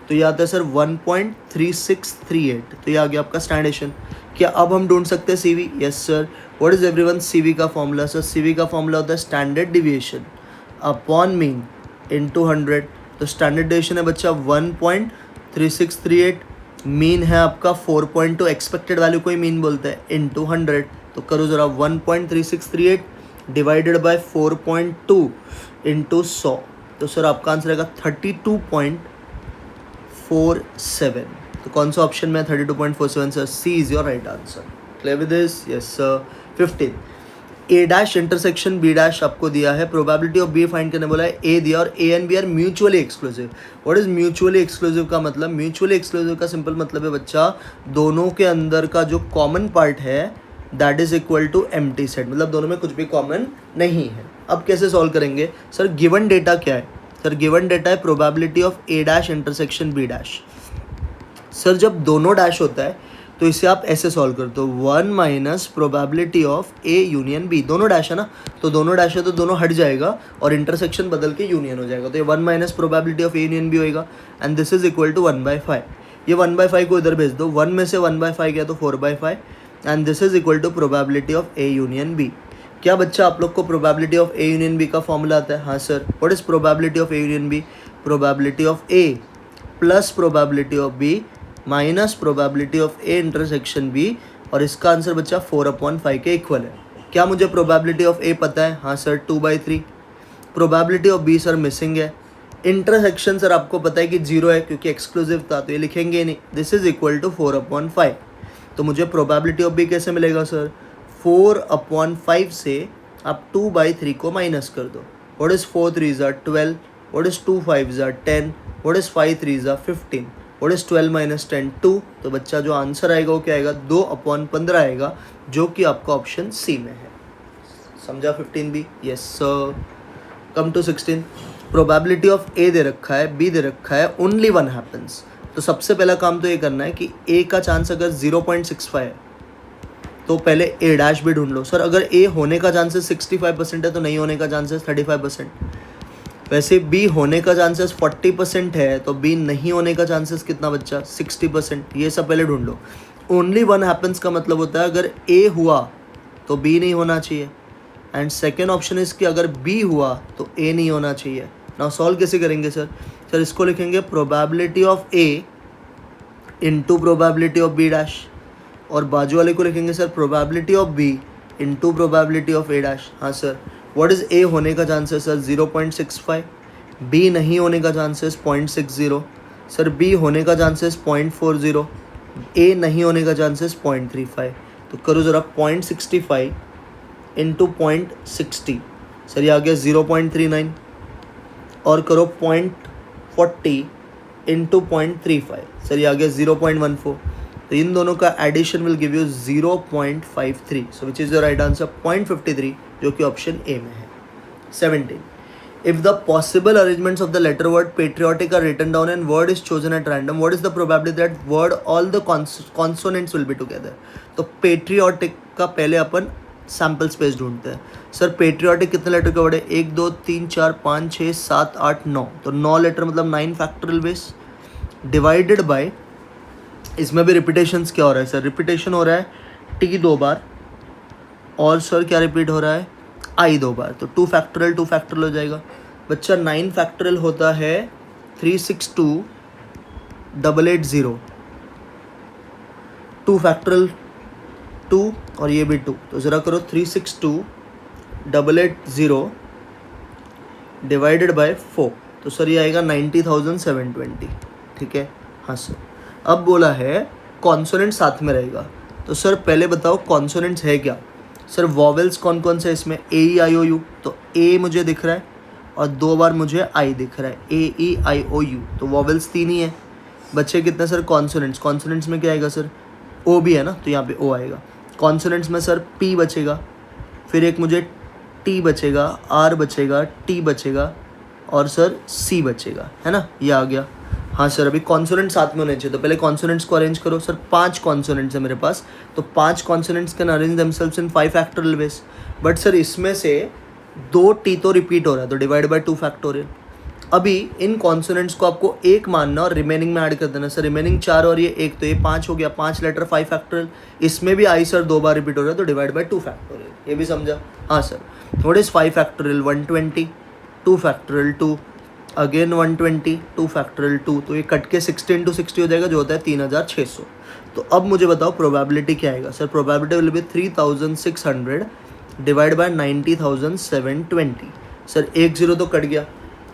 तो ये आता है सर 1.3638। तो ये आ गया आपका स्टैंडर्डेशन। क्या अब हम ढूंढ सकते हैं CV? Yes sir. What is everyone CV का फॉर्मूला? सर सीवी का फॉर्मूला होता है standard deviation upon mean into 100। तो स्टैंडर्ड डिविएशन है बच्चा 1.3638, मीन है आपका 4.2, एक्सपेक्टेड वैल्यू को ही मीन बोलते हैं, इनटू 100। तो करो ज़रा 1.3638 डिवाइडेड बाय 4.2 इंटू 100। तो सर आपका आंसर आएगा 32.47। तो कौन सा ऑप्शन में 32.47? Sir C is your right answer. Clear with this? Yes sir. 15 A dash intersection B dash आपको दिया है, प्रोबेबिलिटी ऑफ बी फाइंड करने बोला है। ए दिया और A and B are mutually exclusive. What is mutually exclusive का मतलब? म्यूचुअली एक्सक्लूसिव का सिंपल मतलब है बच्चा, दोनों के अंदर का जो कॉमन पार्ट है that is equal to empty set, मतलब दोनों में कुछ भी कॉमन नहीं है। अब कैसे सॉल्व करेंगे? सर गिवन डेटा क्या है? सर गिवन डेटा है probability of A dash intersection B dash. Sir जब दोनों डैश होता है तो इसे आप ऐसे सॉल्व कर दो, 1 minus probability of A union B. दोनों डैश है ना, तो दोनों डैश है तो दोनों हट जाएगा और इंटरसेक्शन बदल के यूनियन हो जाएगा। तो ये 1 minus probability of A union B होएगा and this is equal to 1/5। ये 1/5 को इधर भेज दो, 1 में से 1/5 गया तो 4/5 and this is equal to probability of A union B. क्या बच्चा आप लोग को probability of A union B का फॉर्मूला आता है? हाँ सर। What is probability of A union B? Probability of A plus probability of B minus probability of A intersection B, और इसका आंसर बच्चा 4/5 के इक्वल है। क्या मुझे प्रोबेबिलिटी ऑफ ए पता है? हाँ sir 2/3। Probability of B sir missing है। इंटरसेक्शन सर आपको पता है कि 0 है क्योंकि एक्सक्लूसिव था, तो ये लिखेंगे नहीं। This is equal to 4/5। तो मुझे प्रोबेबिलिटी ऑफ बी कैसे मिलेगा सर? 4/5 से आप 2/3 को माइनस कर दो। What is 4 3s are 12? What is 2 5s are 10? What is 5 3s are 15? What is 12 minus 10? 2। तो बच्चा जो आंसर आएगा वो क्या आएगा? 2/15 आएगा, जो कि आपका ऑप्शन सी में है। समझा 15 भी? Yes sir. Come to 16। Probability of A दे रखा है, बी दे रखा है, ओनली 1 हैपन्स। तो सबसे पहला काम तो ये करना है कि ए का चांस अगर 0.65 है तो पहले ए डैश भी ढूंढ लो। सर अगर ए होने का चांसेस 65% है तो नहीं होने का चांसेस 35%। वैसे बी होने का चांसेस 40% है तो बी नहीं होने का चांसेस कितना बच्चा? 60%। ये सब पहले ढूंढ लो। ओनली 1 हैपन्स का मतलब होता है अगर ए हुआ तो बी नहीं होना चाहिए, एंड सेकेंड ऑप्शन इज कि अगर बी हुआ तो ए नहीं होना चाहिए। नाउ सॉल्व कैसे करेंगे सर? सर इसको लिखेंगे probability of A into probability of B dash, और बाजू वाले को लिखेंगे sir probability of B into probability of A dash. हाँ सर। व्हाट इज ए होने का चांसेस सर? 0.65। बी नहीं होने का चांसेस 0.60। सर बी होने का चांसेस 0.40। ए नहीं होने का चांसेस 0.35। तो करो ज़रा 0.65 इंटू 0.60, सर ये आ गया 0.39, और करो 0.40 इंटू 0.35, सर ये आ गया 0.14। तो इन दोनों का addition will give you 0.53, so which is the right answer 0.53, जो कि ऑप्शन ए में है। 17. If the possible arrangements of the letter word patriotic are written down and word is chosen at random, what is the probability that word all the consonants will be together? तो patriotic का पहले अपन सैम्पल स्पेस ढूंढते हैं। सर पेट्रियाटिक कितने लेटर का वर्ड है? 1 2 3 4 5 6 7 8 9, तो 9 लेटर मतलब 9 फैक्टोरियल बेस। डिवाइडेड बाय, इसमें भी रिपीटेशंस क्या हो रहा है सर, रिपीटेशन हो रहा है टी 2 बार, और सर क्या रिपीट हो रहा है, आई 2 बार, तो 2 फैक्टोरियल हो जाएगा बच्चा। 9 फैक्टोरियल होता है 362,880, 2 फैक्टोरियल 2 और ये भी 2, तो ज़रा करो 362,880 डिवाइडेड बाय 4, तो सर ये आएगा 90,720, ठीक है। हाँ सर, अब बोला है कॉन्सोनेंट साथ में रहेगा, तो सर पहले बताओ कॉन्सोनेंट्स है क्या। सर वॉवेल्स कौन कौन से हैं इसमें, ए ई आई ओ यू, तो ए मुझे दिख रहा है और 2 बार मुझे आई दिख रहा है, ए ई आई ओ यू, तो वॉवेल्स 3 ही है। बच्चे कितने सर कॉन्सोनेंट्स, कॉन्सोनेंट्स में क्या आएगा सर, ओ भी है ना, तो यहाँ पे ओ आएगा। कॉन्सोनेंट्स में सर पी बचेगा, फिर एक मुझे टी बचेगा, आर बचेगा, टी बचेगा और सर सी बचेगा, है ना, ये आ गया। हाँ सर, अभी कॉन्सोनेंट साथ में होने चाहिए, तो पहले कॉन्सोनेंट्स को अरेंज करो। सर 5 कॉन्सोनेंट्स है मेरे पास, तो 5 consonants can arrange themselves in 5 factorial veg, but sir इसमें से 2 टी तो रिपीट हो रहा है, तो डिवाइड बाय 2 फैक्टोरियल। अभी इन कॉन्सोनेंट्स को आपको एक मानना और रिमेनिंग में ऐड कर देना। सर रिमेनिंग 4 और ये 1, तो ये 5 हो गया, 5 लेटर 5 फैक्टोरियल। इसमें भी आई सर 2 बार रिपीट हो रहा है, तो डिवाइड बाय 2 फैक्टोरियल, ये भी समझा। हाँ सर, what is 5 factorial, 120, 2 factorial 2, again 120, 2 factorial 2, तो ये कट के 60 × 60 हो जाएगा, जो होता है 3600। तो अब मुझे बताओ प्रोबेबिलिटी क्या आएगा। Sir probability will be 3600 divide by 90,720। Sir 1 0 तो कट गया,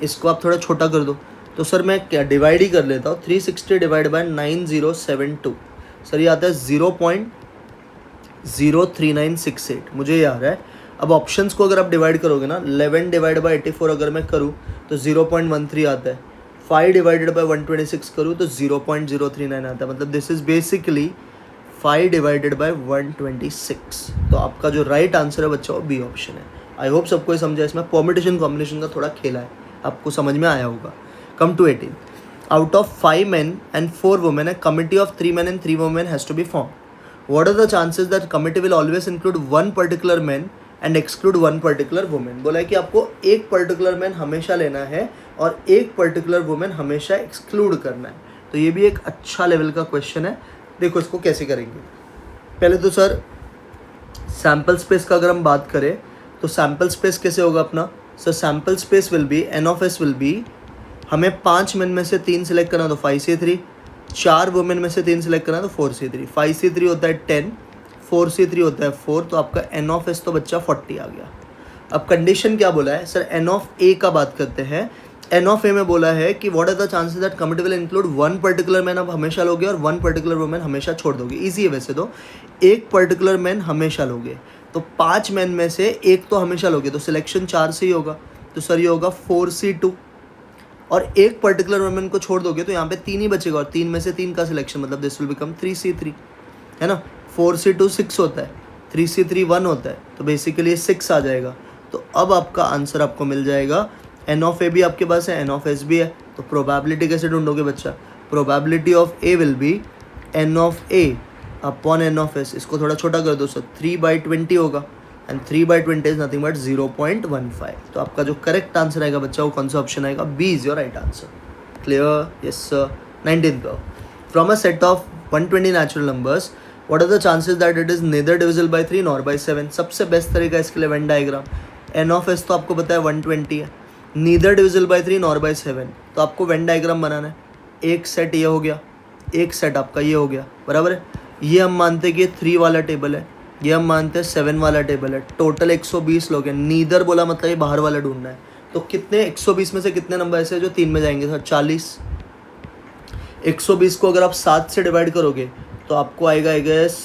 इसको आप थोड़ा छोटा कर दो, तो सर मैं क्या डिवाइड ही कर लेता हूँ, 360 डिवाइड बाय 9072, सर ये आता है 0.03968, मुझे ये आ रहा है। अब ऑप्शंस को अगर आप डिवाइड करोगे ना, 11 डिवाइड बाय 84 अगर मैं करूँ तो 0.13 आता है, 5 डिवाइडेड बाय 126 करूँ तो 0.039 आता है, मतलब this is basically 5 divided by 126। तो आपका जो राइट आंसर है बच्चा वो बी ऑप्शन है। आई होप सबको ये समझा, इसमें परम्यूटेशन कॉम्बिनेशन का थोड़ा खेला है, आपको समझ में आया होगा। Come to 18, out of 5 men and 4 women, a committee of 3 men and 3 women has to be formed. What are the chances that committee will always include one particular man and exclude one particular woman? बोला है कि आपको एक पर्टिकुलर मैन हमेशा लेना है और एक पर्टिकुलर वुमेन हमेशा एक्सक्लूड करना है। तो ये भी एक अच्छा लेवल का क्वेश्चन है। देखो इसको कैसे करेंगे। पहले तो सर सैम्पल स्पेस का अगर हम बात करें तो सैम्पल स्पेस कैसे होगा अपना। Sir sample space will be N of S will be, हमें 5 मेन में से 3 सिलेक्ट करना तो 5C3, 4 वुमेन में से 3 सिलेक्ट करना तो 4C3। 5C3 होता है 10, 4C3 होता है 4, तो आपका एन ऑफ एस तो बच्चा 40 आ गया। अब कंडीशन क्या बोला है सर, एन ऑफ ए का बात करते हैं। एन ऑफ ए में बोला है कि what are the chances that committee will include one particular man आप हमेशा लोगे और वन पर्टिकुलर वुमेन हमेशा छोड़ दोगे। ईजी है वैसे तो, एक पर्टिकुलर मैन हमेशा लोगे तो 5 मैन में से एक तो हमेशा लोगे, तो सिलेक्शन 4 से ही होगा, तो सर ये होगा 4C2। और एक पर्टिकुलर वुमेन को छोड़ दोगे तो यहाँ पे 3 ही बचेगा और 3 में से 3 का सिलेक्शन, मतलब दिस विल बिकम 3C3, है ना। 4C2 6 होता है, 3C3 1 होता है, तो बेसिकली 6 आ जाएगा। तो अब आपका आंसर आपको मिल जाएगा। एन ऑफ ए भी आपके पास है, एन ऑफ एस भी है, तो प्रोबेबिलिटी कैसे ढूंढोगे बच्चा। Probability of A will be N of A upon N of S. इसको थोड़ा छोटा कर दो सर, 3/20 होगा एंड 3/20 इज नथिंग बट 0.15। तो आपका जो करेक्ट आंसर आएगा बच्चा वो कौन सा ऑप्शन आएगा, B is your right answer. Clear, yes sir. 19th, from a set of 120 natural numbers what are the chances that it is neither divisible by 3 nor by 7। सबसे बेस्ट तरीका इसके लिए Venn diagram. N of S तो आपको पता है 120 है, neither divisible by 3 nor by 7, तो आपको वेन डायग्राम बनाना है। एक सेट ये हो गया, एक सेट आपका ये हो गया, बराबर है। ये हम मानते हैं कि 3 वाला टेबल है, ये हम मानते हैं 7 वाला टेबल है। टोटल 120 लोग हैं। नीदर बोला मतलब ये बाहर वाला ढूंढना है, तो कितने 120 में से कितने नंबर ऐसे जो 3 में जाएंगे सर, 40। 120 को अगर आप 7 से डिवाइड करोगे तो आपको आएगा आई गेस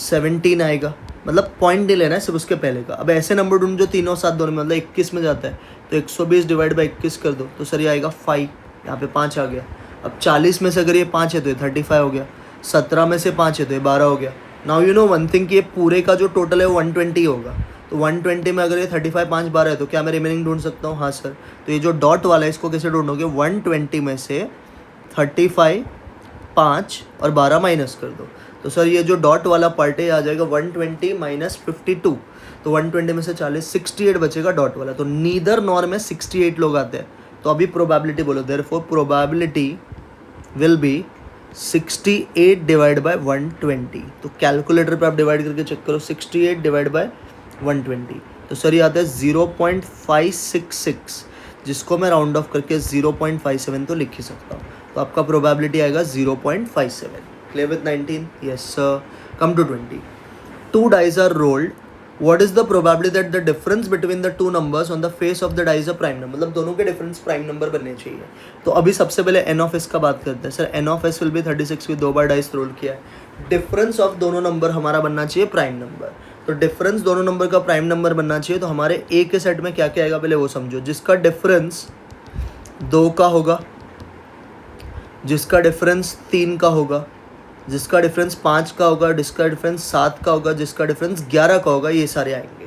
17 आएगा, मतलब पॉइंट नहीं लेना है सिर्फ उसके पहले का। अब ऐसे नंबर ढूंढ जो 3 और 7 दोनों में, मतलब 21 में जाता है, तो 120 डिवाइड बाई 21 कर दो तो सर ये आएगा 5, यहाँ पे 5 आ गया। अब 40 में से अगर ये 5 है तो ये 35 हो गया, 17 में से 5 है तो ये 12 हो गया। Now you know one thing कि ये पूरे का जो टोटल है वो 120 होगा, तो 120 में अगर ये 35 5 12 है तो क्या मैं रिमेनिंग ढूंढ सकता हूँ। हाँ सर, तो ये जो डॉट वाला है इसको कैसे ढूंढोगे, 120 में से 35 5 और 12 माइनस कर दो, तो सर ये जो डॉट वाला पार्ट है आ जाएगा 120 माइनस 52, तो 120 में से 40 68 बचेगा डॉट वाला। तो नीदर नॉर में 68 लोग आते हैं, तो अभी प्रोबेबिलिटी बोलो, therefore probability will be 68 divide by 120। तो कैलकुलेटर पे आप डिवाइड करके चेक करो, 68 डिवाइड बाय 120, तो सर ये आता है 0.566, जिसको मैं राउंड ऑफ करके 0.57 तो लिख ही सकता हूँ। तो आपका प्रोबेबिलिटी आएगा 0.57। Clear with 19? Yes sir. Come to 20। 2 dice are rolled. What is the probability that the difference between the two numbers on the face of the die is a prime number? मतलब दोनों के डिफरेंस प्राइम नंबर बनने चाहिए। तो अभी सबसे पहले n ऑफ s का बात करते हैं। Sir n of s will be 36 की 2 बार डाइस रोल किया है, डिफरेंस ऑफ दोनों नंबर हमारा बनना चाहिए प्राइम नंबर। तो डिफरेंस दोनों नंबर का प्राइम नंबर बनना चाहिए, तो हमारे a के सेट में क्या क्या आएगा पहले वो समझो। जिसका डिफरेंस 2 का होगा, जिसका डिफरेंस 3 का होगा, जिसका डिफरेंस 5 का होगा, जिसका डिफरेंस 7 का होगा, जिसका डिफरेंस 11 का होगा, ये सारे आएंगे।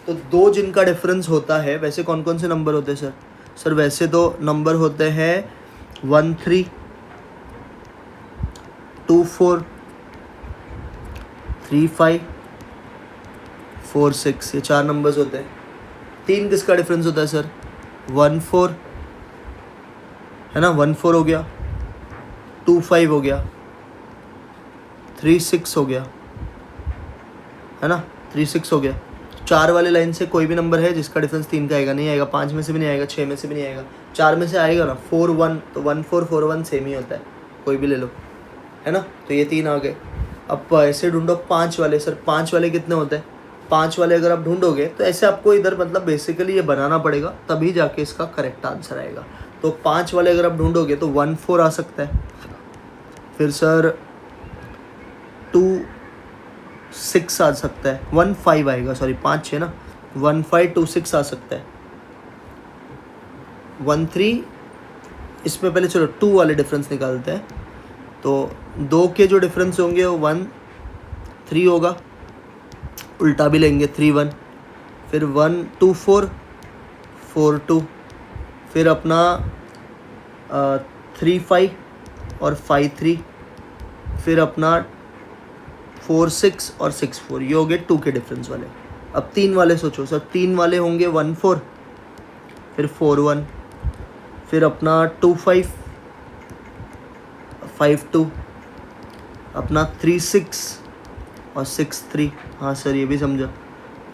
तो 2 जिनका डिफरेंस होता है, वैसे कौन कौन से नंबर होते हैं सर? सर वैसे तो नंबर होते हैं 1 3 2 4 3 5 4 6, ये 4 नंबर्स होते हैं। 3 किसका डिफरेंस होता है सर? 1 4 है ना, 1 4 हो गया, 2 5 हो गया, 3 6 हो गया, है ना, 3 6 हो गया। 4 वाले लाइन से कोई भी नंबर है जिसका डिफरेंस 3 का आएगा, नहीं आएगा, 5 में से भी नहीं आएगा, 6 में से भी नहीं आएगा, 4 में से आएगा ना, 4 1, तो 1 4 4 1 सेम ही होता है, कोई भी ले लो, है ना। तो ये 3 आ गए। अब ऐसे ढूंढो 5 वाले। सर 5 वाले कितने होते हैं? 5 वाले अगर आप ढूंढोगे तो ऐसे आपको इधर मतलब बेसिकली ये बनाना पड़ेगा, तभी जाके इसका करेक्ट आंसर आएगा। तो 5 वाले अगर आप ढूंढोगे तो 1 4 आ सकता है, फिर सर 2 6 आ सकता है, 1 5 आएगा, सॉरी 5 6 ना, 1 5 2 6 आ सकता है, 1 3। इसमें पहले चलो 2 वाले डिफरेंस निकालते हैं। तो 2 के जो डिफरेंस होंगे वो 1 3 होगा, उल्टा भी लेंगे 3 1, फिर 1 2 4 4 2, फिर अपना 3 5 और 5 3, फिर अपना 4 6 और 6 4, ये हो गए 2 के डिफरेंस वाले। अब 3 वाले सोचो सर, 3 वाले होंगे 1 4, फिर 4 1, फिर अपना 2 5 5 2, अपना 3 6 और 6 3। हाँ सर ये भी समझा।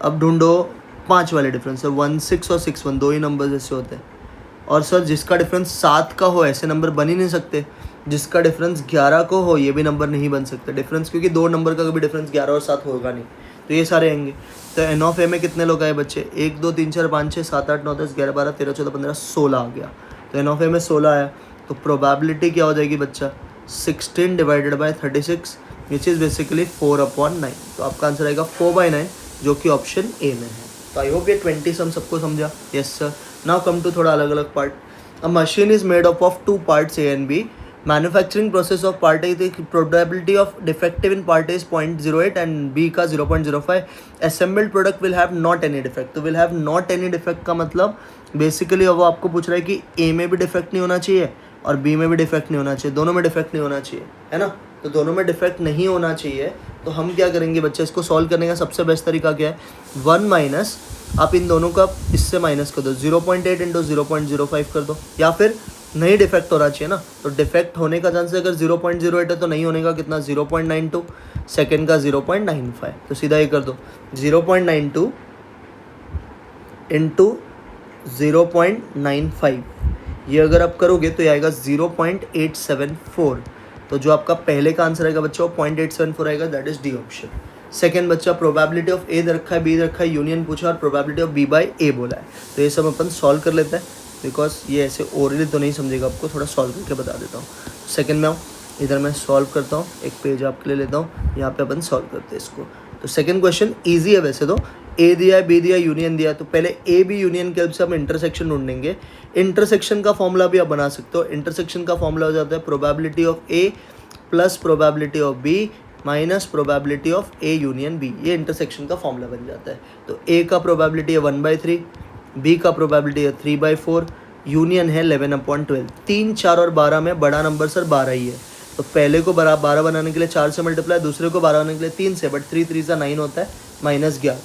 अब ढूंढो 5 वाले डिफरेंस, 1 6 और 6 1, 2 ही नंबर ऐसे होते हैं। और सर जिसका डिफरेंस 7 का हो, ऐसे नंबर बन ही नहीं सकते। जिसका डिफरेंस 11 को हो, ये भी नंबर नहीं बन सकते डिफरेंस, क्योंकि 2 नंबर का कभी डिफरेंस 11 और 7 होगा नहीं। तो ये सारे आएंगे। तो एन ऑफ ए में कितने लोग आए बच्चे? 1 2 3 4 5 6 7 8 9 10 11 12 13 14 15 16 आ गया। तो एन ऑफ ए में 16 आया। तो प्रोबेबिलिटी क्या हो जाएगी बच्चा? 16 divided by 36, which is basically 4/9। तो आपका आंसर आएगा 4/9, जो कि ऑप्शन ए में है। तो आई होप ये 20 सम सबको समझा। Yes sir. Now come to थोड़ा अलग अलग part. A machine is made up of 2 parts A and B. Manufacturing process of part A, probability of defective in part A is 0.08 and B का 0.05। Assembled product will have not any defect. तो will have not any defect का मतलब बेसिकली वो आपको पूछ रहा है कि ए में भी डिफेक्ट नहीं होना चाहिए और बी में भी डिफेक्ट नहीं होना चाहिए, दोनों में डिफेक्ट नहीं होना चाहिए, है ना। तो दोनों में डिफेक्ट नहीं होना चाहिए। तो हम क्या करेंगे बच्चे, इसको सॉल्व करने का सबसे बेस्ट तरीका क्या है? 1 माइनस, आप इन दोनों का इससे माइनस कर दो, 0.8 इंटू 0.05 कर दो, या फिर नहीं डिफेक्ट होना चाहिए ना। तो डिफेक्ट होने का चांस अगर 0.08 है तो नहीं होने का कितना? 0.92, सेकेंड का 0.95। तो सीधा ये कर दो, 0.92 इंटू 0.95, ये अगर आप करोगे तो ये आएगा 0.874। तो जो आपका पहले का आंसर आएगा बच्चों 0.874 आएगा, that is D option. Second बच्चा, प्रोबेबिलिटी ऑफ ए दे रखा है, बी दे रखा है, यूनियन पूछा और प्रोबेबिलिटी ऑफ बी बाय ए बोला है। तो ये सब अपन सॉल्व कर लेते हैं, बिकॉज ये ऐसे ओरली तो नहीं समझेगा, आपको थोड़ा सॉल्व करके बता देता हूँ। सेकेंड में आओ, इधर मैं सॉल्व करता हूँ, एक पेज आपके लिए लेता हूँ, यहाँ पे अपन सॉल्व करते हैं इसको। तो सेकेंड क्वेश्चन ईजी है वैसे तो, ए दिया है, बी दिया, यूनियन दिया। तो पहले ए बी यूनियन के हेल्प से हम इंटरसेक्शन ढूंढेंगे। इंटरसेक्शन का फॉर्मूला भी आप बना सकते हो। इंटरसेक्शन का फॉर्मूला हो जाता है probability of A plus probability of B minus probability of A union B. ये इंटरसेक्शन का फॉर्मूला बन जाता है। तो ए का प्रोबेबिलिटी है 1/3, बी का प्रोबेबिलिटी है 3/4, यूनियन है 11/12। 3 4 और 12 में बड़ा नंबर सर 12 ही है। तो पहले को 12 बनाने के लिए 4 से मल्टीप्लाई, दूसरे को 12 बनाने के लिए 3 से, बट 3 3 = 9 होता है, -11।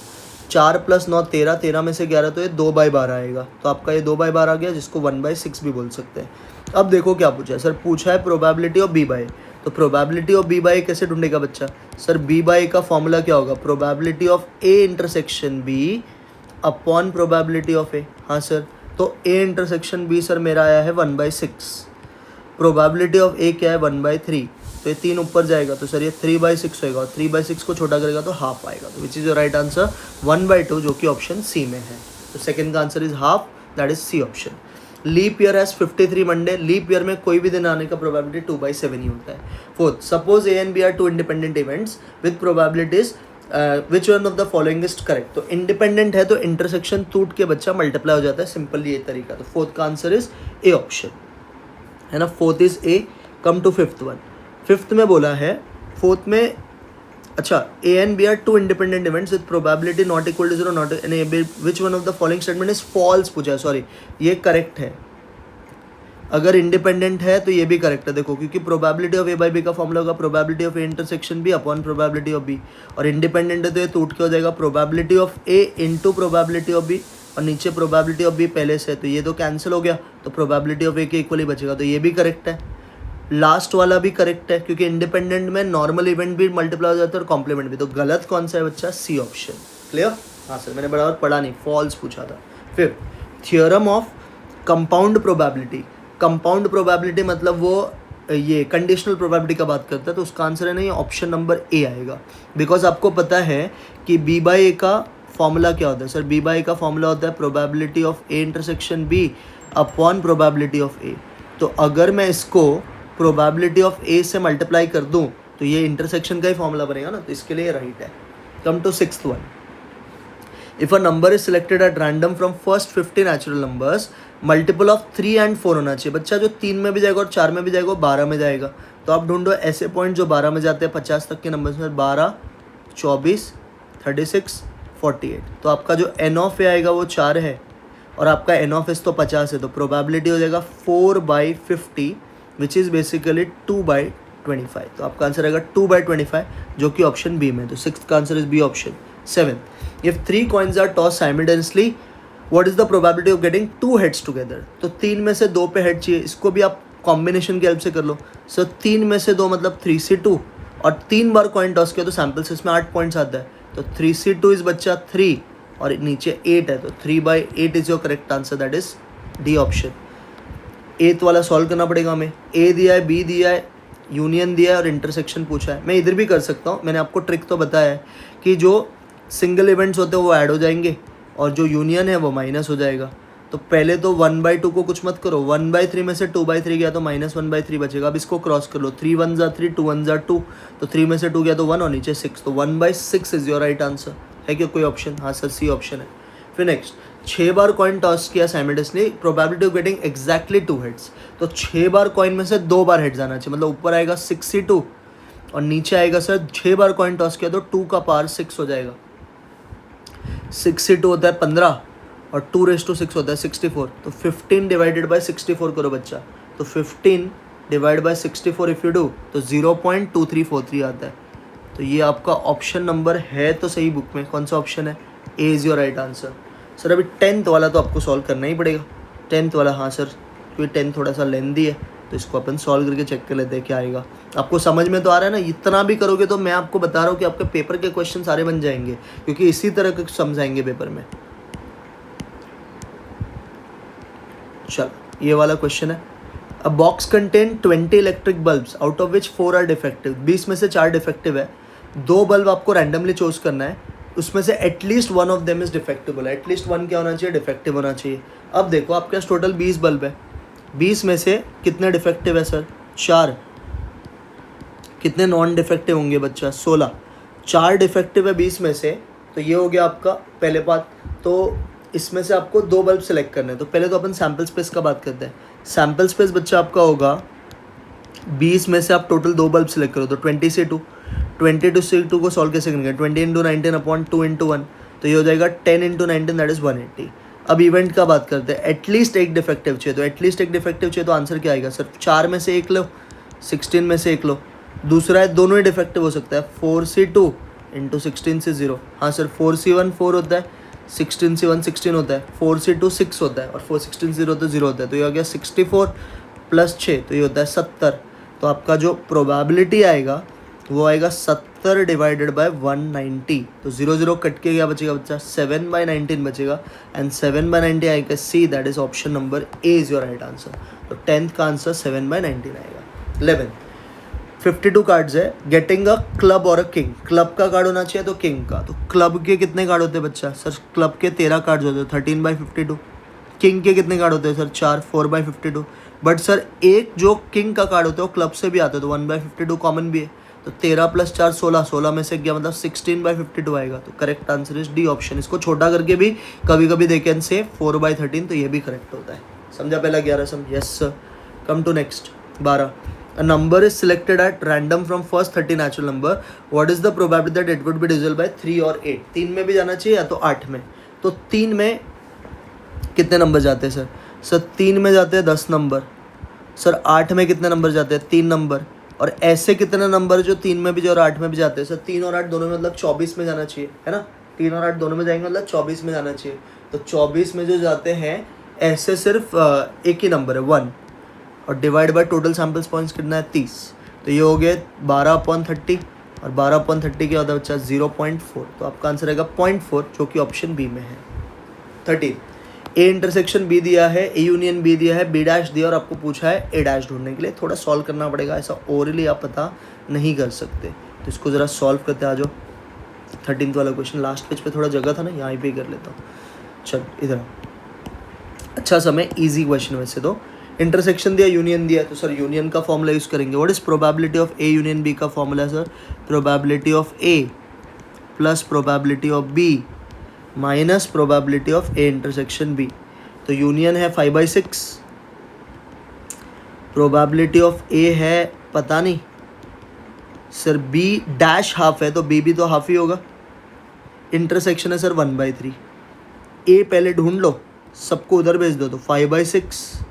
4 + 9 13, 13 में से 11, तो ये 2/12 आएगा। तो आपका ये 2/12 आ गया, जिसको 1/6 भी बोल सकते हैं। अब देखो क्या पूछा है सर, पूछा है प्रोबेबिलिटी ऑफ बी बाई। तो प्रोबेबिलिटी ऑफ बी बाई कैसे ढूंढेगा बच्चा? सर बी बाई का फॉर्मूला क्या होगा? Probability of A intersection B upon probability of A. हाँ सर, तो ए इंटरसेक्शन बी सर मेरा आया है 1/6, प्रोबेबिलिटी ऑफ ए क्या है 1/3, तो ये 3 ऊपर जाएगा तो सर ये 3/6 होएगा, और 3/6 को छोटा करेगा तो हाफ आएगा, तो विच इज़ योर राइट आंसर 1/2, जो कि ऑप्शन सी में है। तो सेकंड का answer is half, that is C option. Leap year has 53 Monday, leap year में कोई भी दिन आने का प्रोबेबिलिटी 2/7 ही होता है। Fourth, suppose A and B are two independent events with probabilities which one of the following is correct. तो इंडिपेंडेंट है तो इंटरसेक्शन टूट के बच्चा मल्टीप्लाई हो जाता है, सिंपल ये तरीका। तो फोर्थ का आंसर इज ए ऑप्शन, है ना। Fourth is A. Come to fifth one. Fifth में बोला है, फोर्थ में अच्छा, A and B are two independent events with probability not equal to 0 not which one of the following statement is false पूछा है, सॉरी ये करेक्ट है। अगर इंडिपेंडेंट है तो ये भी करेक्ट है, देखो, क्योंकि probability of A by B का फॉर्मूला होगा probability of A intersection B upon probability of B, और इंडिपेंडेंट है तो ये टूट के हो जाएगा probability of A into probability of B, और नीचे प्रोबेबिलिटी ऑफ बी पहले से है तो ये तो कैंसिल हो गया, तो प्रोबेबिलिटी ऑफ ए के इक्वल ही बचेगा, तो ये भी करेक्ट है। लास्ट वाला भी करेक्ट है, क्योंकि इंडिपेंडेंट में नॉर्मल इवेंट भी मल्टीप्लाई हो जाता है और कॉम्प्लीमेंट भी। तो गलत कौन सा है बच्चा? C option. क्लियर? हाँ सर, मैंने बराबर पढ़ा नहीं, फॉल्स पूछा था। फिर theorem of compound probability. Compound probability मतलब वो ये कंडीशनल प्रोबेबिलिटी का बात करता है, तो उसका आंसर है नहीं, ऑप्शन नंबर ए आएगा। बिकॉज आपको पता है कि बी बाई ए का फॉर्मूला क्या होता है सर? बी बाई ए का फॉर्मूला होता है probability of A intersection B upon probability of A. तो अगर मैं इसको प्रोबेबिलिटी ऑफ ए से मल्टीप्लाई कर दूं तो ये इंटरसेक्शन का ही फॉर्मूला बनेगा ना, तो इसके लिए राइट है। Come to sixth one. If a number is selected at random from first 50 natural numbers, multiple of 3 and 4 होना चाहिए बच्चा। जो 3 में भी जाएगा और 4 में भी जाएगा वो 12 में जाएगा। तो आप ढूंढो ऐसे पॉइंट जो 12 में जाते हैं 50 तक के नंबर्स में, 12, 24, 36, 48। तो आपका जो एन ऑफ ए आएगा वो 4 है, और आपका एन ऑफ एस तो 50 है, तो प्रोबेबिलिटी हो जाएगा 4/50 विच इज़ बेसिकली 2/25। तो आपका आंसर आएगा 2/25, जो कि ऑप्शन बी में। तो सिक्स्थ का answer is B option. 7th, if 3 coins are tossed simultaneously, what is the probability of getting 2 heads together? तो 3 में से 2 पे हेड चाहिए, इसको भी आप कॉम्बिनेशन की हेल्प से कर लो। सर 3 में से 2 मतलब 3C2, और 3 बार कॉइन टॉस किया तो सैम्पल से इसमें 8 पॉइंट्स आता है, तो 3C2 इज बच्चा 3 और नीचे 8 है, तो 3/8 is your correct answer, that is D option. 8th वाला सॉल्व करना पड़ेगा हमें। ए दिया है, बी दिया है, यूनियन दिया है और इंटरसेक्शन पूछा है। मैं इधर भी कर सकता हूँ, मैंने आपको ट्रिक तो बताया है कि जो सिंगल इवेंट्स होते हैं वो ऐड हो जाएंगे और जो यूनियन है वो माइनस हो जाएगा। तो पहले तो 1/2 को कुछ मत करो, 1/3 में से 2/3 गया तो -1/3 बचेगा। अब इसको क्रॉस कर लो, 3 1 ज़ा 3, 2 1 ज़ा 2, तो 3 में से 2 गया तो 1 और नीचे 6, तो 1/6 इज योर राइट आंसर। है क्या कोई ऑप्शन? हाँ सर, सी ऑप्शन है। फिर नेक्स्ट, 6 बार कॉइन टॉस किया simultaneously, probability of getting exactly 2 heads. तो 6 बार कॉइन में से 2 बार हेड्स आना चाहिए, मतलब ऊपर आएगा 6C2 और नीचे आएगा सर 6 बार कॉइन टॉस किया तो 2 का पावर 6 हो जाएगा। 6C2 होता है 15 और 2⁻6 होता है 64, तो 15 डिवाइडेड बाई 64 करो बच्चा, तो 15 divide by 64 if you do तो 0.2343 आता है। तो ये आपका ऑप्शन नंबर है तो सही बुक में, कौन सा ऑप्शन है? A is your right answer. Sir अभी 10th वाला तो आपको सॉल्व करना ही पड़ेगा। 10th वाला, हाँ सर, क्योंकि 10th थोड़ा सा लेंदी है, तो इसको अपन सॉल्व करके चेक कर लेते हैं क्या आएगा। आपको समझ में तो आ रहा है ना? इतना भी करोगे तो मैं आपको बता रहा हूँ कि आपके पेपर के क्वेश्चन सारे बन जाएंगे, क्योंकि इसी तरह के समझाएंगे पेपर में। चल, ये वाला क्वेश्चन है, a box contain 20 electric bulbs out of which 4 are defective. 20 में से 4 डिफेक्टिव है, 2 बल्ब आपको रैंडमली चूज करना है, उसमें से at least 1 of them is defective है। एटलीस्ट 1 क्या होना चाहिए? डिफेक्टिव होना चाहिए। अब देखो आपके पास टोटल 20 बल्ब है, 20 में से कितने डिफेक्टिव है सर? 4। कितने नॉन डिफेक्टिव होंगे बच्चा? 16। 4 डिफेक्टिव है 20 में से, तो ये हो गया आपका पहले पार्ट। तो इसमें से आपको 2 बल्ब सेलेक्ट करने हैं। तो पहले तो अपन सैम्पल स्पेस का बात करते हैं। सैम्पल स्पेस बच्चा आपका होगा 20 में से आप टोटल 2 बल्ब सेलेक्ट करो, तो 20C2। 20 को सॉल्व कैसे करेंगे? 20 × 19 अपॉन 2 × 1, तो ये हो जाएगा 10 × 19 दैट इज 180। अब इवेंट का बात करते हैं, एटलीस्ट एक डिफेक्टिव चाहिए, तो एटलीस्ट एक डिफेक्टिव चाहिए तो आंसर क्या आएगा सर? 4 में से 1 लो, 16 में से 1 लो। दूसरा है दोनों ही डिफेक्टिव हो सकता है, 4C2 × 16 से 0। हाँ सर, 4C1 4 होता है, 16C1 16 होता है, 4C2 6 होता है और 4 16 0 तो 0 होता है, तो ये हो गया 64 प्लस 6 तो ये होता है 70। तो आपका जो प्रोबेबिलिटी आएगा वो आएगा 70 डिवाइडेड बाय 190। तो 0 0 कट के क्या बचेगा बच्चा, 7/19 बचेगा। एंड 7/90 आएगा see, that is option number A is your right answer. तो 10th का आंसर 7/19 आएगा। 11 52 कार्ड्स है। गेटिंग अ क्लब और अ किंग, क्लब का कार्ड होना चाहिए तो किंग का। तो क्लब के कितने कार्ड होते हैं बच्चा, सर क्लब के 13 कार्ड होते हैं, 13/52। किंग के कितने कार्ड होते हैं सर, 4, 4/52। बट सर एक जो किंग का कार्ड होता है वो क्लब से भी आता है, तो 1/52 कॉमन भी है। तो 13 + 4 16, 16 में से गया मतलब 16/52 आएगा। तो correct answer is D option. इसको छोटा करके भी कभी कभी दे कैन से 4/13, तो ये भी करेक्ट होता है। समझा पहला 11 sum, yes sir. Come to next 12। A number is selected at random from first 30 natural number. What is the probability that it would be divisible by 3 और 8? 3 में भी जाना चाहिए या तो 8 में। तो 3 में कितने नंबर जाते हैं सर, सर 3 में जाते हैं 10 नंबर। सर 8 में कितने नंबर जाते हैं, 3 नंबर। और ऐसे कितने नंबर जो 3 में भी जो और 8 में भी जाते हैं, सर 3 और 8 दोनों में मतलब 24 में जाना चाहिए, है ना। 3 और 8 दोनों में जाएंगे मतलब 24 में जाना चाहिए। तो 24 में जो जाते हैं ऐसे सिर्फ एक ही नंबर है 1, और divide by total samples points कितना है 30। तो ये हो गए 12/30, और 12/30 क्या होता है बच्चा 0.4। तो आपका आंसर आएगा 0.4, जो कि ऑप्शन बी में है। 13 ए इंटरसेक्शन बी दिया है, ए यूनियन बी दिया है, बी डैश दिया और आपको पूछा है ए डैश ढूंढने के लिए। थोड़ा सॉल्व करना पड़ेगा, ऐसा ओरली आप पता नहीं कर सकते। तो इसको ज़रा सॉल्व करते आ जाओ। 13th वाला क्वेश्चन लास्ट पेज पे थोड़ा जगह था ना, यहाँ पे कर लेता हूँ। चल इधर अच्छा समय, ईजी क्वेश्चन वैसे तो। इंटरसेक्शन दिया, यूनियन दिया, तो सर यूनियन का फॉर्मूला यूज़ करेंगे। What is probability of A union B का formula sir, probability of A plus probability of B minus probability of A intersection B. तो यूनियन है 5/6, प्रोबेबिलिटी ऑफ ए है पता नहीं सर, बी डैश हाफ है तो बी भी तो हाफ ही होगा। इंटरसेक्शन है सर 1/3। ए पहले ढूंढ लो, सबको उधर भेज दो। तो 5/6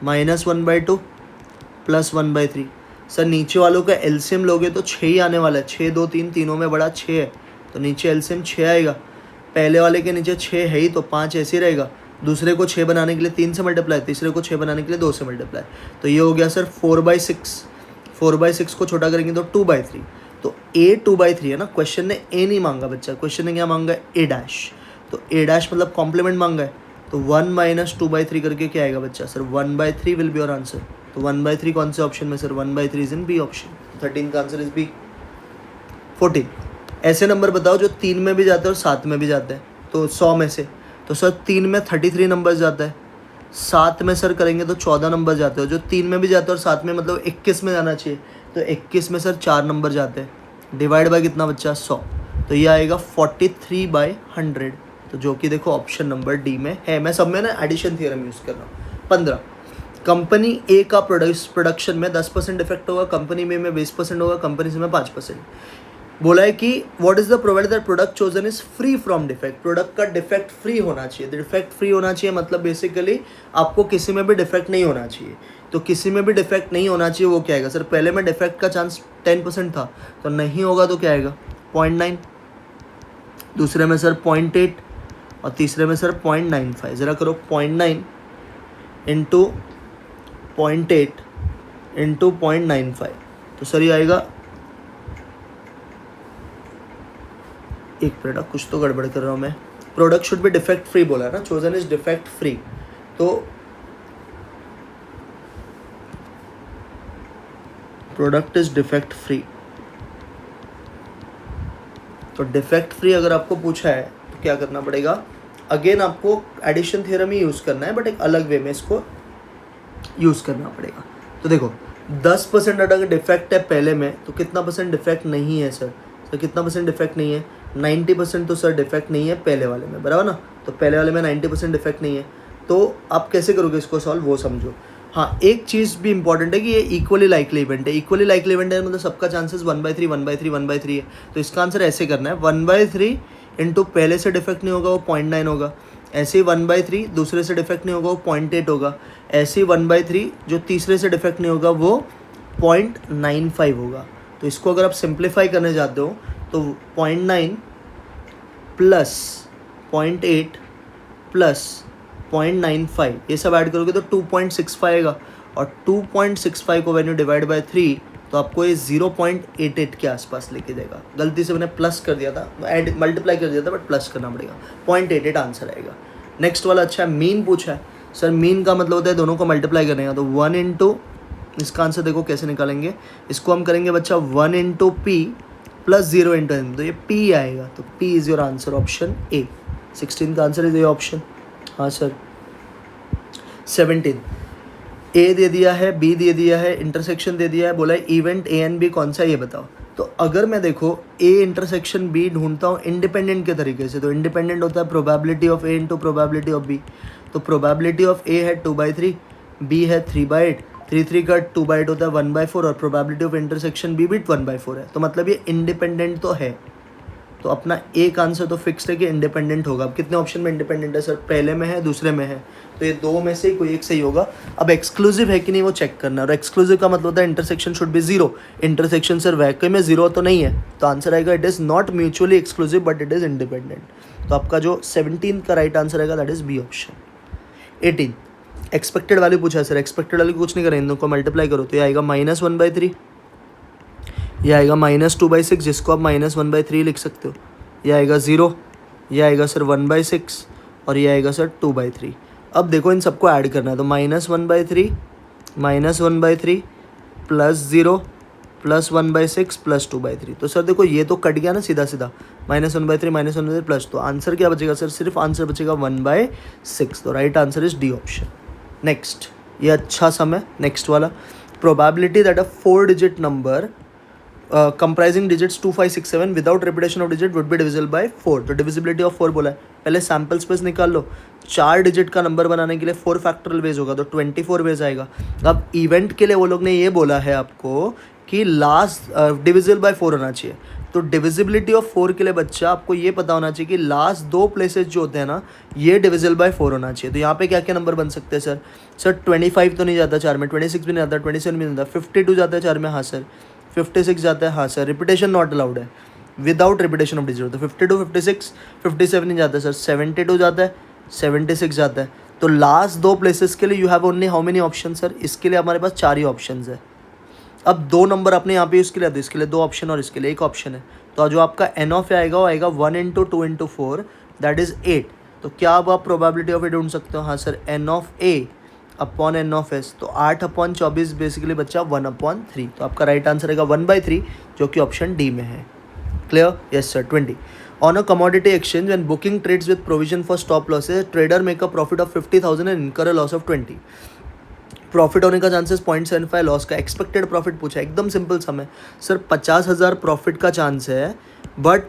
माइनस 1/2 प्लस 1/3। सर नीचे वालों का एलसीएम लोगे तो 6 ही आने वाला है। 6 2 3, तीनों में बड़ा 6 है, तो नीचे एलसीएम 6 आएगा। पहले वाले के नीचे 6 है ही, तो 5 ऐसे ही रहेगा। दूसरे को 6 बनाने के लिए 3 से मल्टीप्लाई, तीसरे को 6 बनाने के लिए 2 से मल्टीप्लाई। तो ये हो गया सर 4/6। 4/6 को छोटा करेंगे तो 2/3। तो ए 2/3 है ना। क्वेश्चन ने ए नहीं मांगा बच्चा, क्वेश्चन ने क्या मांगा है, ए डैश। तो ए डैश मतलब कॉम्प्लीमेंट मांगा है। तो 1 - 2/3 करके क्या आएगा बच्चा, sir 1/3 will be your answer. तो 1/3 कौन से ऑप्शन में sir, 1/3 is in B option. 13 का आंसर इज बी। 14 ऐसे नंबर बताओ जो 3 में भी जाते हैं और 7 में भी जाते हैं। तो 100 में से, तो सर 3 में 33 नंबर जाता है, 7 में सर करेंगे तो 14 नंबर जाते हैं। जो 3 में भी जाते हैं और 7 में मतलब 21 में जाना चाहिए, तो 21 में सर 4 नंबर जाते हैं। डिवाइड बाय कितना बच्चा 100, तो ये आएगा 43/100। तो जो कि देखो ऑप्शन नंबर डी में है। मैं सब में ना एडिशन थ्योरम यूज़ कर रहा हूँ। 15 कंपनी ए का प्रोडक्शन में 10% डिफेक्ट होगा, कंपनी बी में 20% होगा, कंपनी सी में 5%। बोला है कि what is the provided that product chosen is free from defect. Product का डिफेक्ट फ्री होना चाहिए। डिफेक्ट फ्री होना चाहिए मतलब बेसिकली आपको किसी में भी डिफेक्ट नहीं होना चाहिए। तो किसी में भी डिफेक्ट नहीं होना चाहिए वो क्या आएगा सर, पहले में डिफेक्ट का चांस 10% था, तो नहीं होगा तो क्या आएगा 0.9, दूसरे में सर 0.8 और तीसरे में सर 0.95। ज़रा करो 0.9 इंटू 0.8 इंटू 0.95, तो सर ये आएगा, एक मिनट कुछ तो गड़बड़ कर रहा हूँ मैं। Product should be defect free बोला है ना, चोजन इज डिफेक्ट फ्री। तो प्रोडक्ट इज डिफेक्ट फ्री, तो डिफेक्ट फ्री अगर आपको पूछा है तो क्या करना पड़ेगा, अगेन आपको एडिशन थ्योरम ही यूज़ करना है, बट एक अलग वे में इसको यूज़ करना पड़ेगा। तो देखो 10% अगर डिफेक्ट है पहले में, तो कितना परसेंट डिफेक्ट नहीं है सर, तो कितना परसेंट डिफेक्ट नहीं है, 90% तो सर डिफेक्ट नहीं है पहले वाले में, बराबर ना। तो पहले वाले में 90% डिफेक्ट नहीं है, तो आप कैसे करोगे इसको सॉल्व वो समझो। हाँ एक चीज़ भी इंपॉर्टेंट है कि ये इक्वली लाइकली इवेंट है। इक्वली लाइकली इवेंट है मतलब सबका चांसेस 1/3 1/3 1/3 है। तो इसका आंसर ऐसे करना है 1/3 इंटू पहले से डिफेक्ट नहीं होगा वो 0.9 होगा, ऐसे ही 1/3 दूसरे से डिफेक्ट नहीं होगा वो 0.8 होगा, ऐसे ही 1/3 जो तीसरे से डिफेक्ट नहीं होगा वो 0.95 होगा। तो इसको अगर आप सिंप्लीफाई करने जाते हो तो 0.9 प्लस 0.8 प्लस 0.95 ये सब ऐड करोगे तो 2.65 आएगा, और 2.65 को वैन यू डिवाइड बाई 3 तो आपको ये 0.88 के आसपास लेके जाएगा। गलती से मैंने प्लस कर दिया था, ऐड मल्टीप्लाई कर दिया था, बट प्लस करना पड़ेगा। 0.88 आंसर आएगा। नेक्स्ट वाला अच्छा है, मीन पूछा है सर। मीन का मतलब होता है दोनों को मल्टीप्लाई करने का, तो 1 इंटू, इसका आंसर देखो कैसे निकालेंगे, इसको हम करेंगे बच्चा 1 into P plus 0 into N, तो ये पी आएगा। तो P is your answer, option A. 16 का आंसर इज ये ऑप्शन। हाँ सर। 17 ए दे दिया है, बी दे दिया है, इंटरसेक्शन दे दिया है, बोला है इवेंट ए एंड बी कौन सा है ये बताओ। तो अगर मैं देखो ए इंटरसेक्शन बी ढूंढता हूँ इंडिपेंडेंट के तरीके से, तो इंडिपेंडेंट होता है probability of A into probability of B. तो प्रोबेबिलिटी ऑफ ए है 2/3, बी है 3/8, 3 का 2/8 होता है 1/4, और प्रोबेबिलिटी ऑफ इंटरसेक्शन बी भी 1/4 है। तो मतलब ये इंडिपेंडेंट तो है। तो अपना एक आंसर तो फिक्स्ड है कि इंडिपेंडेंट होगा। अब कितने ऑप्शन में इंडिपेंडेंट है सर? पहले में है, दूसरे में है, तो ये दो में से कोई एक सही होगा। अब एक्सक्लूसिव है कि नहीं वो चेक करना, और एक्सक्लूसिव का मतलब होता है intersection should be 0। Intersection sir vacuum में 0 तो नहीं है, तो आंसर आएगा it is not mutually exclusive but it is independent. तो आपका जो 17 का राइट आंसर आएगा that is B option. 18 expected value पूछा है सर। एक्सपेक्टेड वैल्यू कुछ नहीं करें, इन दोनों को मल्टीप्लाई करो तो ये आएगा -1/3, ये आएगा -2/6, जिसको आप -1/3 लिख सकते हो। ये आएगा 0, ये आएगा सर 1/6, और ये आएगा सर 2/3। अब देखो इन सबको ऐड करना है, तो -1/3 -1/3 प्लस 0 प्लस 1/6 प्लस 2/3। तो सर देखो ये तो कट गया ना सीधा सीधा, -1/3 -1/3 प्लस, तो आंसर क्या बचेगा सर? सिर्फ आंसर बचेगा 1/6। तो right answer is D option. Next, ये अच्छा सम है। नेक्स्ट वाला, probability that a 4 digit number comprising digits 2, 5, 6, 7 without repetition of digit would be divisible by 4। तो divisibility of 4 बोला है। पहले सैम्पल स्पेस निकाल लो। 4 डिजिट का नंबर बनाने के लिए 4 फैक्टरल वेज होगा, तो 24 वेज आएगा। अब इवेंट के लिए वो लोग ने ये बोला है आपको कि लास्ट डिविजिबल बाय 4 होना चाहिए। तो डिविजिबिलिटी ऑफ 4 के लिए बच्चा आपको ये पता होना चाहिए कि लास्ट दो प्लेसेस जो होते हैं ना, ये डिविजिबल बाय 4 होना चाहिए। तो यहाँ पे क्या क्या नंबर बन सकते हैं सर? सर 25 तो नहीं जाता 4 में, 26 भी नहीं जाता, 27 भी नहीं जाता, 52 जाता है 4 में, हाँ सर, 56 जाता है, हाँ सर, रिपीटेशन नॉट अलाउड है, विदाउट रिपीटेशन ऑफ डिजिट। तो 52, 56, 57 नहीं जाता सर, 72 जाता है, 76 जाता है। तो लास्ट दो प्लेसेस के लिए you have only how many option sir? इसके लिए हमारे पास 4 ही ऑप्शन है। अब दो नंबर अपने यहाँ पे इसके लिए, तो इसके लिए 2 ऑप्शन और इसके लिए 1 ऑप्शन है। तो जो आपका एन ऑफ आएगा वो आएगा 1 × 2 × 4 दैट इज़ 8। तो क्या अब आप प्रोबेबिलिटी ऑफ ए ढूंढ सकते हो? हाँ sir, N of A upon N of S. तो 8/24 बेसिकली बच्चा 1/3। तो आपका राइट आंसर आएगा 1/3, जो कि ऑप्शन डी में है। Clear? Yes sir. 20 on a commodity exchange when booking trades with provision for stop losses, trader make a profit of 50,000 and incur a loss of 20। Profit होने का चांसेस 0.75, लॉस का एक्सपेक्टेड प्रॉफिट पूछा है। एकदम सिंपल सम है सर। 50,000 प्रॉफिट का चांस है, बट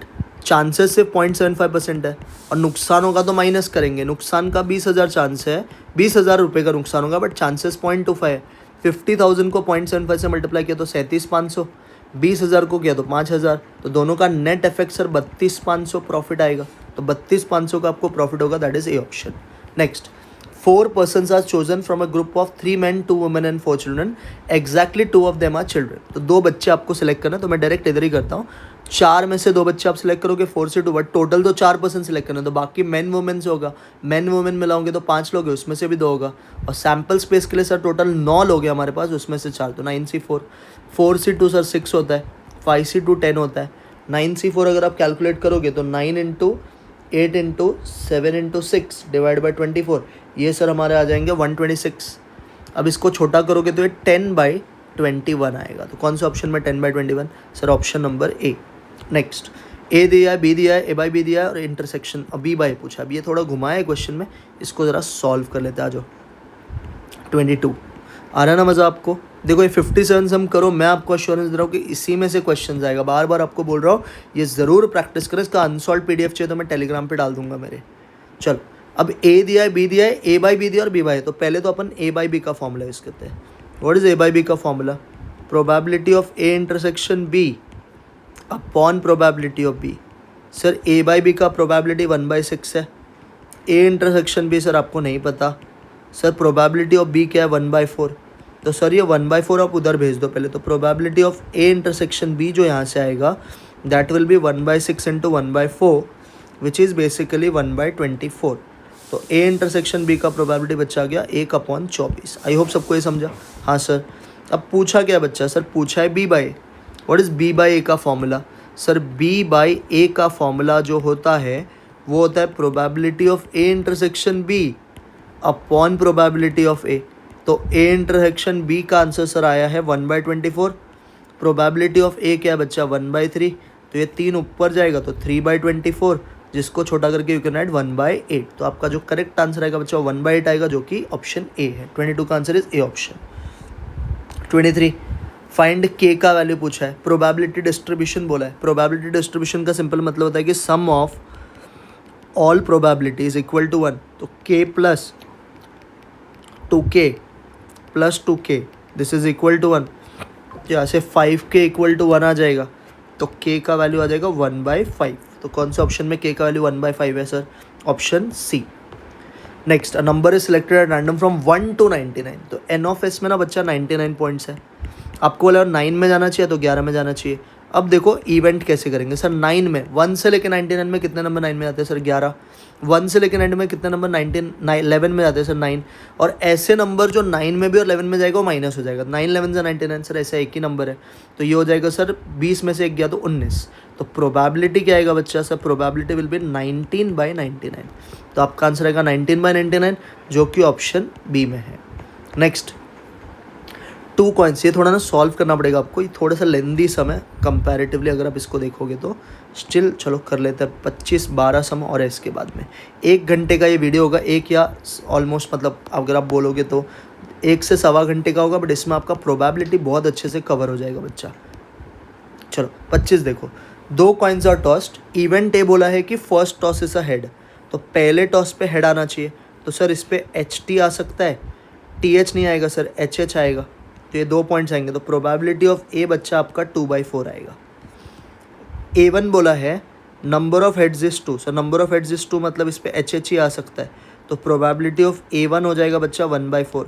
चांसेस सिर्फ 0.75% है, और नुकसान होगा तो माइनस करेंगे। नुकसान का 20,000 चांस है, 20,000 रुपये का नुकसान होगा, बट चांसेस 0.25 है। 50,000 को 0.75 से मल्टीप्लाई किया तो 37,500, 20,000 को किया तो 5,000, तो दोनों का नेट इफेक्ट सर 32,500 प्रॉफिट आएगा। तो 32,500 का आपको प्रॉफिट होगा, that is A option. Next, 4 persons are chosen from a group of 3 men, 2 women and 4 children. Exactly 2 of them are children. तो 2 बच्चे आपको सिलेक्ट करना है, तो मैं डायरेक्ट इधर ही करता हूँ। 4 में से 2 बच्चे आप सिलेक्ट करोगे, 4 से 2, बट टोटल तो 4 पर्सन सिलेक्ट करना है, तो बाकी मेन वुमेन से होगा। मेन वुमेन मिलाओगे तो 5 लोग हैं, उसमें से भी 2 होगा। और सैम्पल स्पेस के लिए सर टोटल 9 लोग हैं हमारे पास, उसमें से 4, तो 9C4। 4C2 सर 6 होता है, 5C2 10 होता है। 9C4 अगर आप कैलकुलेट करोगे तो 9 × 8 × 7 × 6 डिवाइड बाई 24, ये सर हमारे आ जाएंगे 126। अब इसको छोटा करोगे तो ये 10/21 आएगा। तो कौन से ऑप्शन में 10/21? Sir option number A. Next, A दिया है, बी दिया है, ए बाई बी दिया है, और इंटरसेक्शन अब बी बाई पूछा। अब ये थोड़ा घुमाया है क्वेश्चन में, इसको ज़रा सॉल्व कर लेते हैं। आ जाओ। 22 आ रहा है ना मज़ा आपको? देखो ये 57 सम करो, मैं आपको अश्योरेंस दे रहा हूँ कि इसी में से क्वेश्चन आएगा। बार बार आपको बोल रहा हूँ ये ज़रूर प्रैक्टिस करें। इसका अनसॉल्व PDF चाहिए तो मैं टेलीग्राम पे डाल दूंगा मेरे। चल, अब ए दिया है, बी दिया है, ए बाई बी दिया और बी बाई। तो पहले तो अपन ए बाई बी का फॉर्मूला यूज़ करते हैं। What is A by B का formula? Probability of A intersection B upon probability of B. Sir A by B का प्रोबेबिलिटी 1/6 है, ए इंटरसेक्शन बी सर आपको नहीं पता। सर प्रोबेबिलिटी ऑफ बी क्या है? 1/4। तो सर ये 1/4 आप उधर भेज दो पहले। तो probability of A intersection B जो यहाँ से आएगा that will be 1/6 × 1/4 which is basically 1/24। तो ए इंटरसेक्शन बी का प्रोबेबिलिटी बच्चा आ गया 1/24। आई होप सबको ये समझा। हाँ सर। अब पूछा क्या बच्चा, सर पूछा है B by A. What is B by A का formula? Sir B by A का फॉर्मूला जो होता है वो होता है probability of A intersection B upon probability of A. तो ए इंटरसेक्शन बी का आंसर सर आया है 1/24। प्रोबेबिलिटी ऑफ ए क्या है बच्चा 1/3, तो ये 3 ऊपर जाएगा तो 3/24, जिसको छोटा करके यू कैन ऐड 1/8। तो आपका जो करेक्ट आंसर आएगा बच्चा 1/8 आएगा, जो कि ऑप्शन ए है। 22 का answer is A option. 23 find के का वैल्यू पूछा है, प्रोबेबिलिटी डिस्ट्रीब्यूशन बोला है। प्रोबेबिलिटी डिस्ट्रीब्यूशन का सिंपल मतलब होता है कि sum of all probability is equal to 1। तो k plus 2k plus 2k this is equal to 1। यहाँ से 5k इक्वल टू 1 आ जाएगा, तो k का वैल्यू आ जाएगा 1/5। तो कौन से ऑप्शन में k का वैल्यू 1/5 है sir? Option C. Next, a number is selected at random from 1 to 99। तो एन ऑफ एस में ना बच्चा 99 पॉइंट्स है। आपको बोला 9 में जाना चाहिए तो 11 में जाना चाहिए। अब देखो इवेंट कैसे करेंगे सर। 9 में 1 से लेकर 99 में कितने नंबर 9 में आते हैं सर? 11। 1 से लेकर 90 में कितने नंबर 11 में जाते हैं सर? 9। और ऐसे नंबर जो 9 में भी और 11 में जाएगा वो माइनस हो जाएगा। 9 11 से 99 सर ऐसा एक ही नंबर है, तो ये हो जाएगा सर 20 में से एक गया तो 19। तो प्रोबेबिलिटी क्या आएगा बच्चा सर? Probability will be 19/99। तो आपका आंसर आएगा 19/99, जो कि ऑप्शन बी में है। नेक्स्ट, 2 कॉइन्स, ये थोड़ा ना सॉल्व करना पड़ेगा आपको, ये थोड़ा सा लेंदी सम है कंपैरेटिवली अगर आप इसको देखोगे तो। स्टिल चलो कर लेते हैं। 25-12 सम और है इसके बाद में। 1 घंटे का ये वीडियो होगा, एक या ऑलमोस्ट मतलब अगर आप बोलोगे तो 1 से सवा घंटे का होगा, बट इसमें आपका प्रोबेबिलिटी बहुत अच्छे से कवर हो जाएगा बच्चा। चलो 25 देखो। 2 coins are tossed, event A बोला है कि first toss is a head, तो पहले टॉस पे हेड आना चाहिए। तो सर इस पर HT आ सकता है, TH नहीं आएगा सर, HH आएगा। तो ये 2 पॉइंट्स आएंगे, तो प्रोबेबिलिटी ऑफ ए बच्चा आपका 2/4 आएगा। A1 बोला है number of heads is 2, sir number of heads is 2 मतलब इस पर HH ही आ सकता है, तो प्रोबेबिलिटी ऑफ A1 हो जाएगा बच्चा 1/4।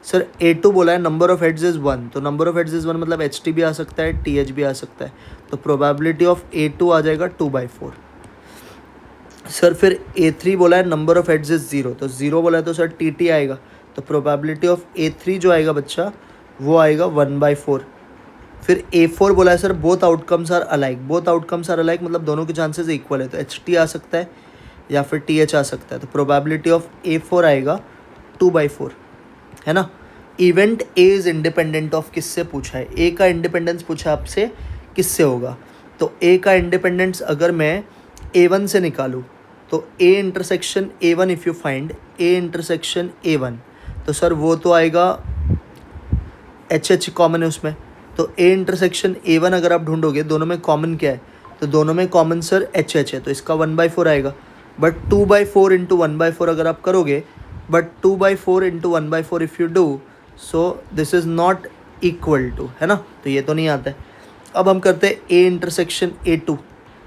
सर A2 बोला है नंबर ऑफ हेड्स इज 1, तो नंबर ऑफ हेड्स इज 1 मतलब HT भी आ सकता है, TH भी आ सकता है, तो प्रोबेबिलिटी ऑफ A2 आ जाएगा 2/4। सर फिर A3 बोला है नंबर ऑफ हेड्स इज 0, तो 0 बोला है तो सर TT आएगा, तो प्रोबेबिलिटी ऑफ A3 जो आएगा बच्चा वो आएगा 1/4। फिर A4 बोला है sir both outcomes are alike, both outcomes are alike मतलब दोनों के चांसेस इक्वल है, तो HT आ सकता है या फिर TH आ सकता है, तो प्रोबेबिलिटी ऑफ A4 आएगा 2/4, है ना। Event A is independent of किससे पूछा है? ए का इंडिपेंडेंस पूछा आपसे किससे होगा? तो ए का इंडिपेंडेंस अगर मैं A1 से निकालूँ तो A intersection A1 if you find A intersection A1, तो सर वो तो आएगा HH कॉमन है उसमें, तो A इंटरसेक्शन A1 अगर आप ढूंढोगे दोनों में कॉमन क्या है? तो दोनों में कॉमन सर HH है, तो इसका 1/4 आएगा। बट 2/4 इंटू 1/4 अगर आप करोगे, but 2/4 into 1/4 if you do, so this is not equal to, है ना, तो ये तो नहीं आता है। अब हम करते हैं A intersection A2।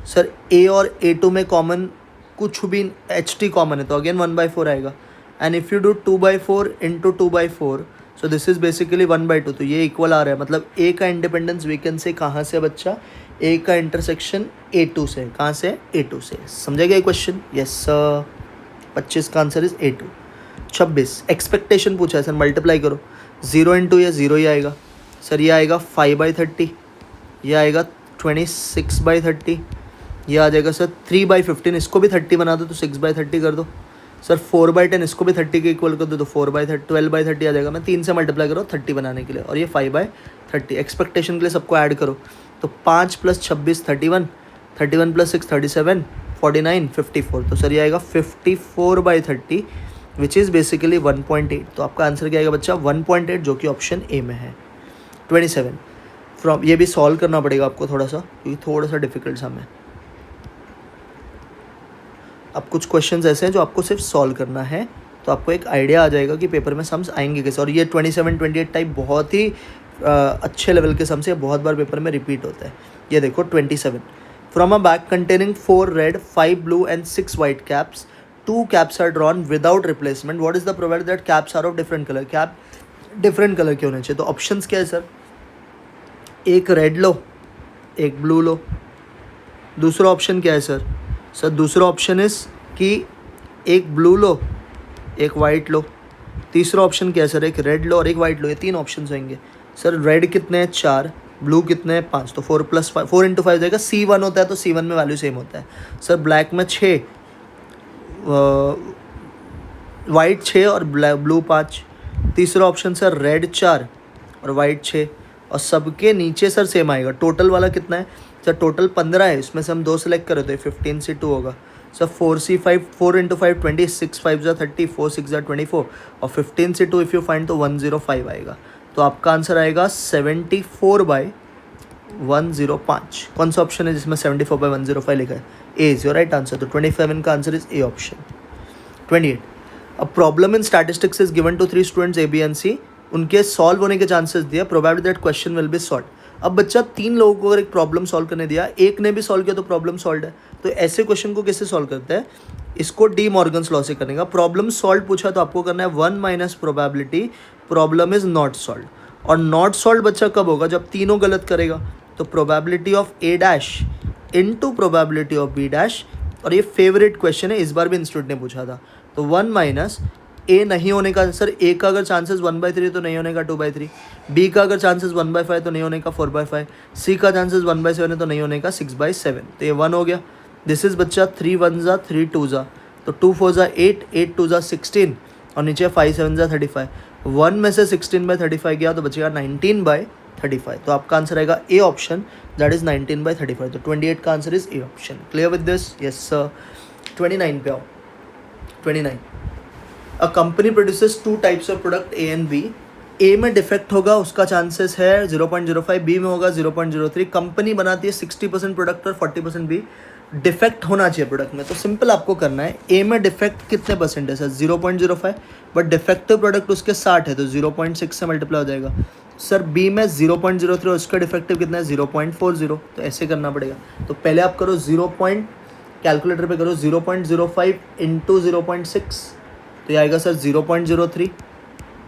Sir A और A2 में कॉमन कुछ भी HT कॉमन है, तो अगेन 1/4 आएगा। And if you do 2/4 into 2/4, so this is basically 1/2, तो ये इक्वल आ रहा है। मतलब A का इंडिपेंडेंस वी कैन से कहाँ से बच्चा? A का इंटरसेक्शन A2 से। कहाँ से? A2 से। समझेगा ये क्वेश्चन? Yes sir. 25 का आंसर इज A2। 26 एक्सपेक्टेशन पूछा है सर, मल्टीप्लाई करो। 0 इंटू ये 0 ही आएगा सर, ये आएगा 5/30, ये आएगा 26/30, ये आ जाएगा सर 3/15, इसको भी 30 बना दो तो 6/30 कर दो। सर 4/10 इसको भी 30 के इक्वल कर दो तो 4/30 12/30 आ जाएगा। मैं 3 से मल्टीप्लाई करो 30 बनाने के लिए, और ये 5/30। एक्सपेक्टेशन के लिए सबको ऐड करो, तो 5 + 26 31, 31 + 6 37, 49 54, तो सर ये आएगा 54/30 विच इज़ बेसिकली 1.8। तो आपका आंसर क्या आएगा बच्चा? 1.8, जो कि ऑप्शन ए में है। 27 फ्रॉम, ये भी सॉल्व करना पड़ेगा आपको थोड़ा सा, क्योंकि थोड़ा सा डिफिकल्ट सम है। अब कुछ क्वेश्चंस ऐसे हैं जो आपको सिर्फ सॉल्व करना है, तो आपको एक आइडिया आ जाएगा कि पेपर में सम्स आएंगे कैसे। और ये 27 28 टाइप बहुत ही अच्छे लेवल के सम्स है, बहुत बार पेपर में रिपीट होता है। ये देखो 27, from a bag containing 4 red 5 blue and 6 white caps, 2 caps are drawn without replacement, what is the provided that caps are of different colour? Cap different colour के होने चाहिए। तो ऑप्शंस क्या है सर? एक रेड लो, एक ब्लू लो। दूसरा ऑप्शन क्या है सर? सर दूसरा ऑप्शन इज कि एक ब्लू लो, एक वाइट लो। तीसरा ऑप्शन क्या है सर? एक रेड लो और एक वाइट लो। ये 3 ऑप्शन होंगे सर। रेड कितने हैं? 4, ब्लू कितने हैं? 5, तो 4 + 5, 4 × 5 जाएगा। C1 होता है तो C1 में वैल्यू सेम होता है सर। ब्लैक में 6, वाइट 6 और ब्लू 5। तीसरा ऑप्शन सर रेड 4 और वाइट 6, और सबके नीचे सर सेम आएगा। टोटल वाला कितना है सर? टोटल 15 है, इसमें से हम 2 सेलेक्ट करें तो 15C2 होगा सर। 4C5, 4 × 5 20, 6 5 30, 4 6 24, और 15C2 इफ़ यू फाइंड तो 105 आएगा। तो आपका आंसर आएगा 74/105। कौन सा ऑप्शन है जिसमें 74/105 लिखा है? A is your right answer. तो 27 का answer is A option. 28, a problem in statistics is given to 3 students A B and C. उनके सॉल्व होने के चांसेस दिया, probability that question will be solve. अब बच्चा 3 लोगों को अगर एक प्रॉब्लम सॉल्व करने दिया, एक ने भी सॉल्व किया तो प्रॉब्लम सॉल्व है। तो ऐसे क्वेश्चन को कैसे सॉल्व करते हैं? इसको डी मॉर्गन्स लॉ से करने का। प्रॉब्लम सॉल्व पूछा तो आपको करना है 1 - probability problem is not solve. और नॉट सॉल्व बच्चा कब होगा? जब तीनों गलत करेगा। तो probability of A dash into probability of B dash. और ये फेवरेट क्वेश्चन है, इस बार भी इंस्टीट्यूट ने पूछा था। तो 1 - ए नहीं होने का सर, ए का अगर चांसेस 1/3 तो नहीं होने का 2/3, बी का अगर चांसेस 1/5 तो नहीं होने का 4/5, सी का चांसेस 1/7 है तो नहीं होने का 6/7। तो ये 1 हो गया। दिस इज बच्चा 3 1 ज़ा 3 2 ज़ा, तो 2 4 ज़ा 8, 8 2 ज़ा 16, और नीचे 5 7 ज़ा 35। 1 में से 16/35 गया तो बचेगा 19/35। तो आपका आंसर आएगा ए ऑप्शन, दैट इज 19/35। तो 28 का answer is A option. Clear with this? Yes sir. 29 पे आओ। 29, a company produces 2 types of product A and B. A में डिफेक्ट होगा, उसका चांसेस है 0.05, बी में होगा 0.03। कंपनी बनाती है 60% प्रोडक्ट और 40% बी। डिफेक्ट होना चाहिए प्रोडक्ट में, तो सिंपल आपको करना है। ए में डिफेक्ट कितने परसेंट है सर? 0.05, बट डिफेक्टिव प्रोडक्ट उसके 60 है तो 0.6 से मल्टीप्लाई हो जाएगा सर। बी में 0.03 और उसका डिफेक्टिव कितना है? 0.40, तो ऐसे करना पड़ेगा। तो पहले आप करो कैलकुलेटर पे करो 0.05 इंटू 0.6, तो ये आएगा सर 0.03,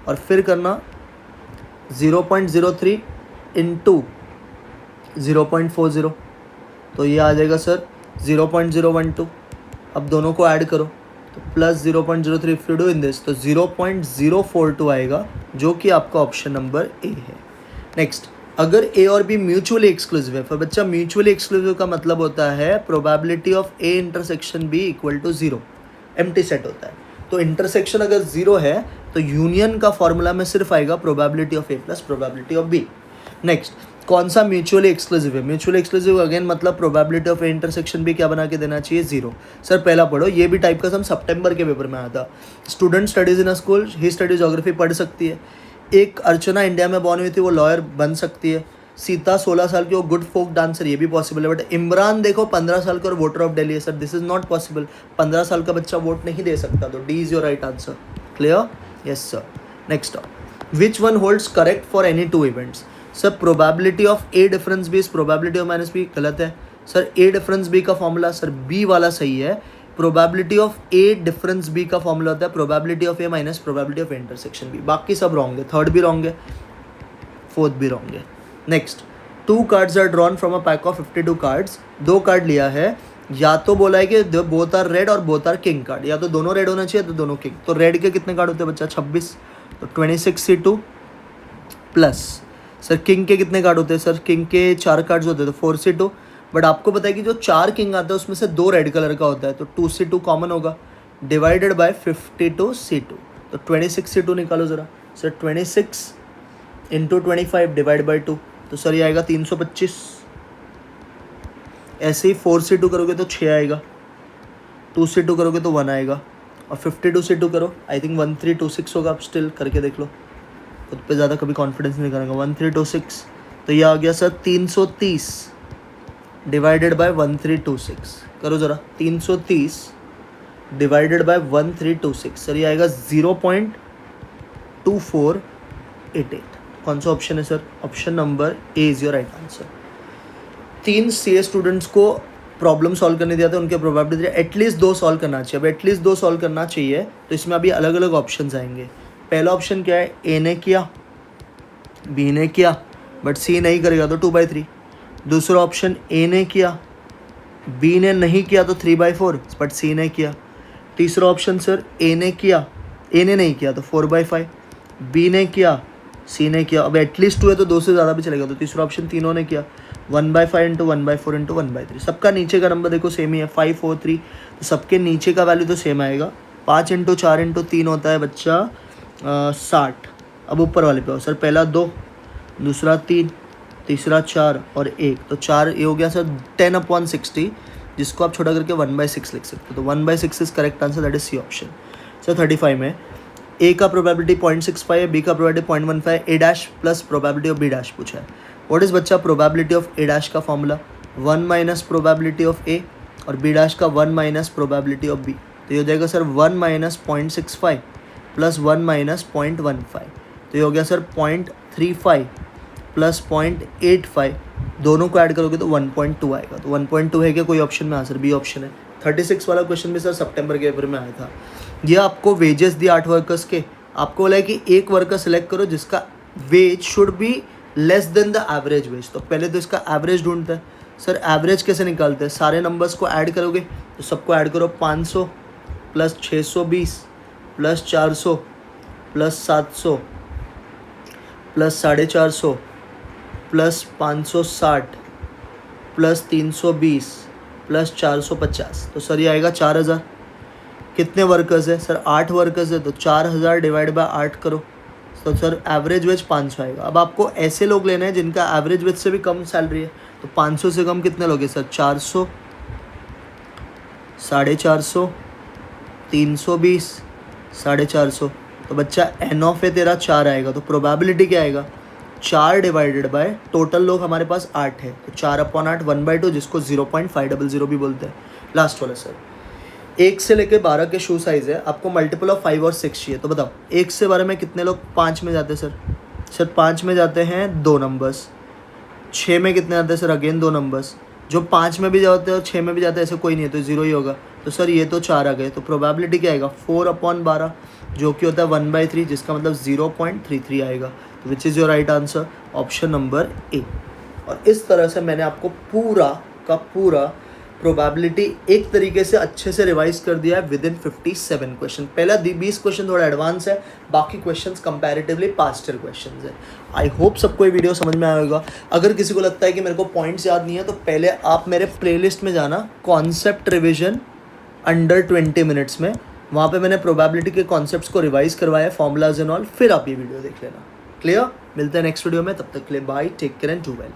और फिर करना 0.03 इंटू 0.40, तो ये आ जाएगा सर 0.012। अब दोनों को ऐड करो तो plus 0.03, if you do in this तो 0.042 आएगा, जो कि आपका ऑप्शन नंबर ए है। नेक्स्ट, अगर ए और बी म्यूचुअली एक्सक्लूसिव है, फिर बच्चा म्यूचुअली एक्सक्लूसिव का मतलब होता है probability of A intersection B equal to 0, empty set होता है। तो इंटरसेक्शन अगर 0 है तो यूनियन का फॉर्मूला में सिर्फ आएगा probability of A plus probability of B. Next, कौन सा म्यूचुअली एक्सक्लूसिव है? म्यूचुअली एक्सक्लूसिव अगेन मतलब प्रोबेबिलिटी ऑफ ए इंटरसेक्शन भी क्या बना के देना चाहिए? 0। सर पहला पढ़ो, ये भी टाइप का सम सितंबर के पेपर में आया था। Student studies in a school, he study geography पढ़ सकती है। एक अर्चना इंडिया में बॉर्न हुई थी, वो लॉयर बन सकती है। सीता 16 साल की, वो गुड फोक डांसर, ये भी पॉसिबल है। बट इमरान देखो 15 साल का और वोटर ऑफ दिल्ली है sir, this is not possible. 15 साल का बच्चा वोट नहीं दे सकता, तो D is your right answer. Clear? Yes sir. Next, which one holds correct for any 2 events? Sir probability of A difference B is probability of minus B, गलत है सर। ए डिफरेंस बी का फॉर्मूला सर बी वाला सही है। Probability of A difference B का फॉर्मूला होता है probability of A minus probability of intersection B. बाकी सब रॉन्ग है, थर्ड भी रॉन्ग है, फोर्थ भी रॉन्ग है। Next, 2 cards are drawn from a pack of 52 cards. 2 card लिया है, या तो बोला है कि बोथ आर रेड और बोथ आर किंग कार्ड, या तो दोनों रेड होना चाहिए तो दोनों किंग। तो रेड के कितने कार्ड होते हैं बच्चा? 26, तो 26C2 प्लस सर किंग के कितने कार्ड होते हैं? सर किंग के 4 कार्ड्स होते हैं तो 4C2। बट आपको पता है कि जो 4 किंग आता है उसमें से 2 रेड कलर का होता है, तो 2C2 कॉमन होगा, डिवाइडेड बाय 52C2। तो 26C2 निकालो ज़रा सर। 26 इंटू 25 डिवाइड बाई 2, तो सर ये आएगा 325। ऐसे ही 4C2 करोगे तो 6 आएगा, 2C2 करोगे तो 1 आएगा, और 52C2 करो, आई थिंक 1326 होगा। आप स्टिल करके देख लो, खुद पे ज़्यादा कभी कॉन्फिडेंस नहीं करेंगे। 1326, तो ये आ गया सर 330 डिवाइडेड बाय 1326। करो ज़रा, 330 डिवाइडेड बाय 1326, सर ये आएगा 0.2488। कौन सा ऑप्शन है sir? Option number A is your right answer. 3 CA students को प्रॉब्लम सॉल्व करने दिया था, उनके प्रोबेबिलिटी एटलीस्ट 2 सॉल्व करना चाहिए। अब एटलीस्ट 2 सॉल्व करना चाहिए तो इसमें अभी अलग अलग ऑप्शन आएंगे। पहला ऑप्शन क्या है? ए ने किया, बी ने किया, बट सी नहीं करेगा तो 2/3। दूसरा ऑप्शन ए ने किया, बी ने नहीं किया तो 3/4, बट सी ने किया। तीसरा ऑप्शन सर ए ने किया, ए ने नहीं किया तो 4/5, बी ने किया, सी ने किया, अब एटलीस्ट 2 है तो 2 से ज़्यादा भी चलेगा, तो तीसरा ऑप्शन तीनों ने किया 1/5 इंटू 1/4 इंटू 1/3। सबका नीचे का नंबर देखो सेम ही है 5 4 3, तो सबके नीचे का वैल्यू तो सेम आएगा। 5 इंटू 4 इंटू 3 होता है बच्चा 60। अब ऊपर वाले पे हो सर, पहला 2, दूसरा 3, तीसरा 4 और 1, तो 4 ये हो गया सर 10/60, जिसको आप छोटा करके 1/6 लिख सकते हो, तो 1/6 is correct answer, that is C option. Sir 35 में ए का प्रोबेबिलिटी 0.65 है, बी का प्रोबेबिलिटी 0.15 है, A dash plus probability of B dash पूछा है। व्हाट इज बच्चा प्रोबेबिलिटी ऑफ ए डैश का formula 1 minus probability of A और बी डैश का 1 माइनस प्रोबेबिलिटी ऑफ बी, तो ये हो जाएगा सर 1 माइनस 0.65 प्लस 1 माइनस 0.15, तो ये हो गया सर 0.35 प्लस 0.85, दोनों को ऐड करोगे तो 1.2 आएगा, तो 1.2 है क्या कोई ऑप्शन में आंसर? बी ऑप्शन है। 36 वाला क्वेश्चन भी सर सितंबर के पेपर में आया था। ये आपको वेजेस दिए 8 वर्कर्स के, आपको बोला है कि एक वर्कर सेलेक्ट करो जिसका wage should be less than the average wage, तो पहले तो इसका एवरेज ढूंढते हैं। सर एवरेज कैसे निकालते हैं? सारे नंबर्स को ऐड करोगे तो सबको ऐड करो, 500 plus 620 plus 400 plus 700 plus 450 plus 560 plus 320 plus 450, तो सर ये आएगा 4000। कितने वर्कर्स है? सर 8 वर्कर्स है, तो 4000 डिवाइड बाय 8 करो, तो सर एवरेज वेज 500 आएगा। अब आपको ऐसे लोग लेने हैं जिनका एवरेज वेज से भी कम सैलरी है, तो 500 से कम कितने लोग हैं सर? 400, 450, 320, 450, तो बच्चा एन ऑफ है तेरा 4 आएगा, तो प्रोबेबिलिटी क्या आएगा? 4 डिवाइडेड बाय टोटल लोग हमारे पास 8 है, तो 4/8 1/2, जिसको 0.500 भी बोलते हैं। लास्ट वाला सर 1 से लेके 12 के शू साइज़ है, आपको मल्टीपल ऑफ 5 और 6 चाहिए, तो बताओ 1 से 12 में कितने लोग 5 में जाते हैं सर? सर 5 में जाते हैं 2 नंबर्स, 6 में कितने आते हैं सर? अगेन 2 नंबर्स, जो 5 में भी जाते हैं और 6 में भी जाते हैं ऐसे कोई नहीं है, तो 0 ही होगा, तो सर ये तो 4 आ गए, तो प्रोबेबिलिटी क्या आएगा? 4/12, जो कि होता है 1/3, जिसका मतलब 0.33 आएगा, तो विच is your right answer? Option number ए। और इस तरह से मैंने आपको पूरा का पूरा प्रोबेबिलिटी एक तरीके से अच्छे से रिवाइज कर दिया है विद इन 57 क्वेश्चन। पहला 20 क्वेश्चन थोड़ा एडवांस है, बाकी questions comparatively past year questions है। आई होप सबको ये वीडियो समझ में आया होगा। अगर किसी को लगता है कि मेरे को पॉइंट्स याद नहीं है, तो पहले आप मेरे प्लेलिस्ट में जाना, कॉन्सेप्ट रिविजन अंडर 20 मिनट्स में, वहाँ पे मैंने प्रोबेबिलिटी के कॉन्सेप्ट्स को रिवाइज करवाया, फॉर्मूलाज एंड ऑल, फिर आप ये वीडियो देख लेना। क्लियर? मिलते हैं नेक्स्ट वीडियो में, तब तक के लिए bye, take care and do well.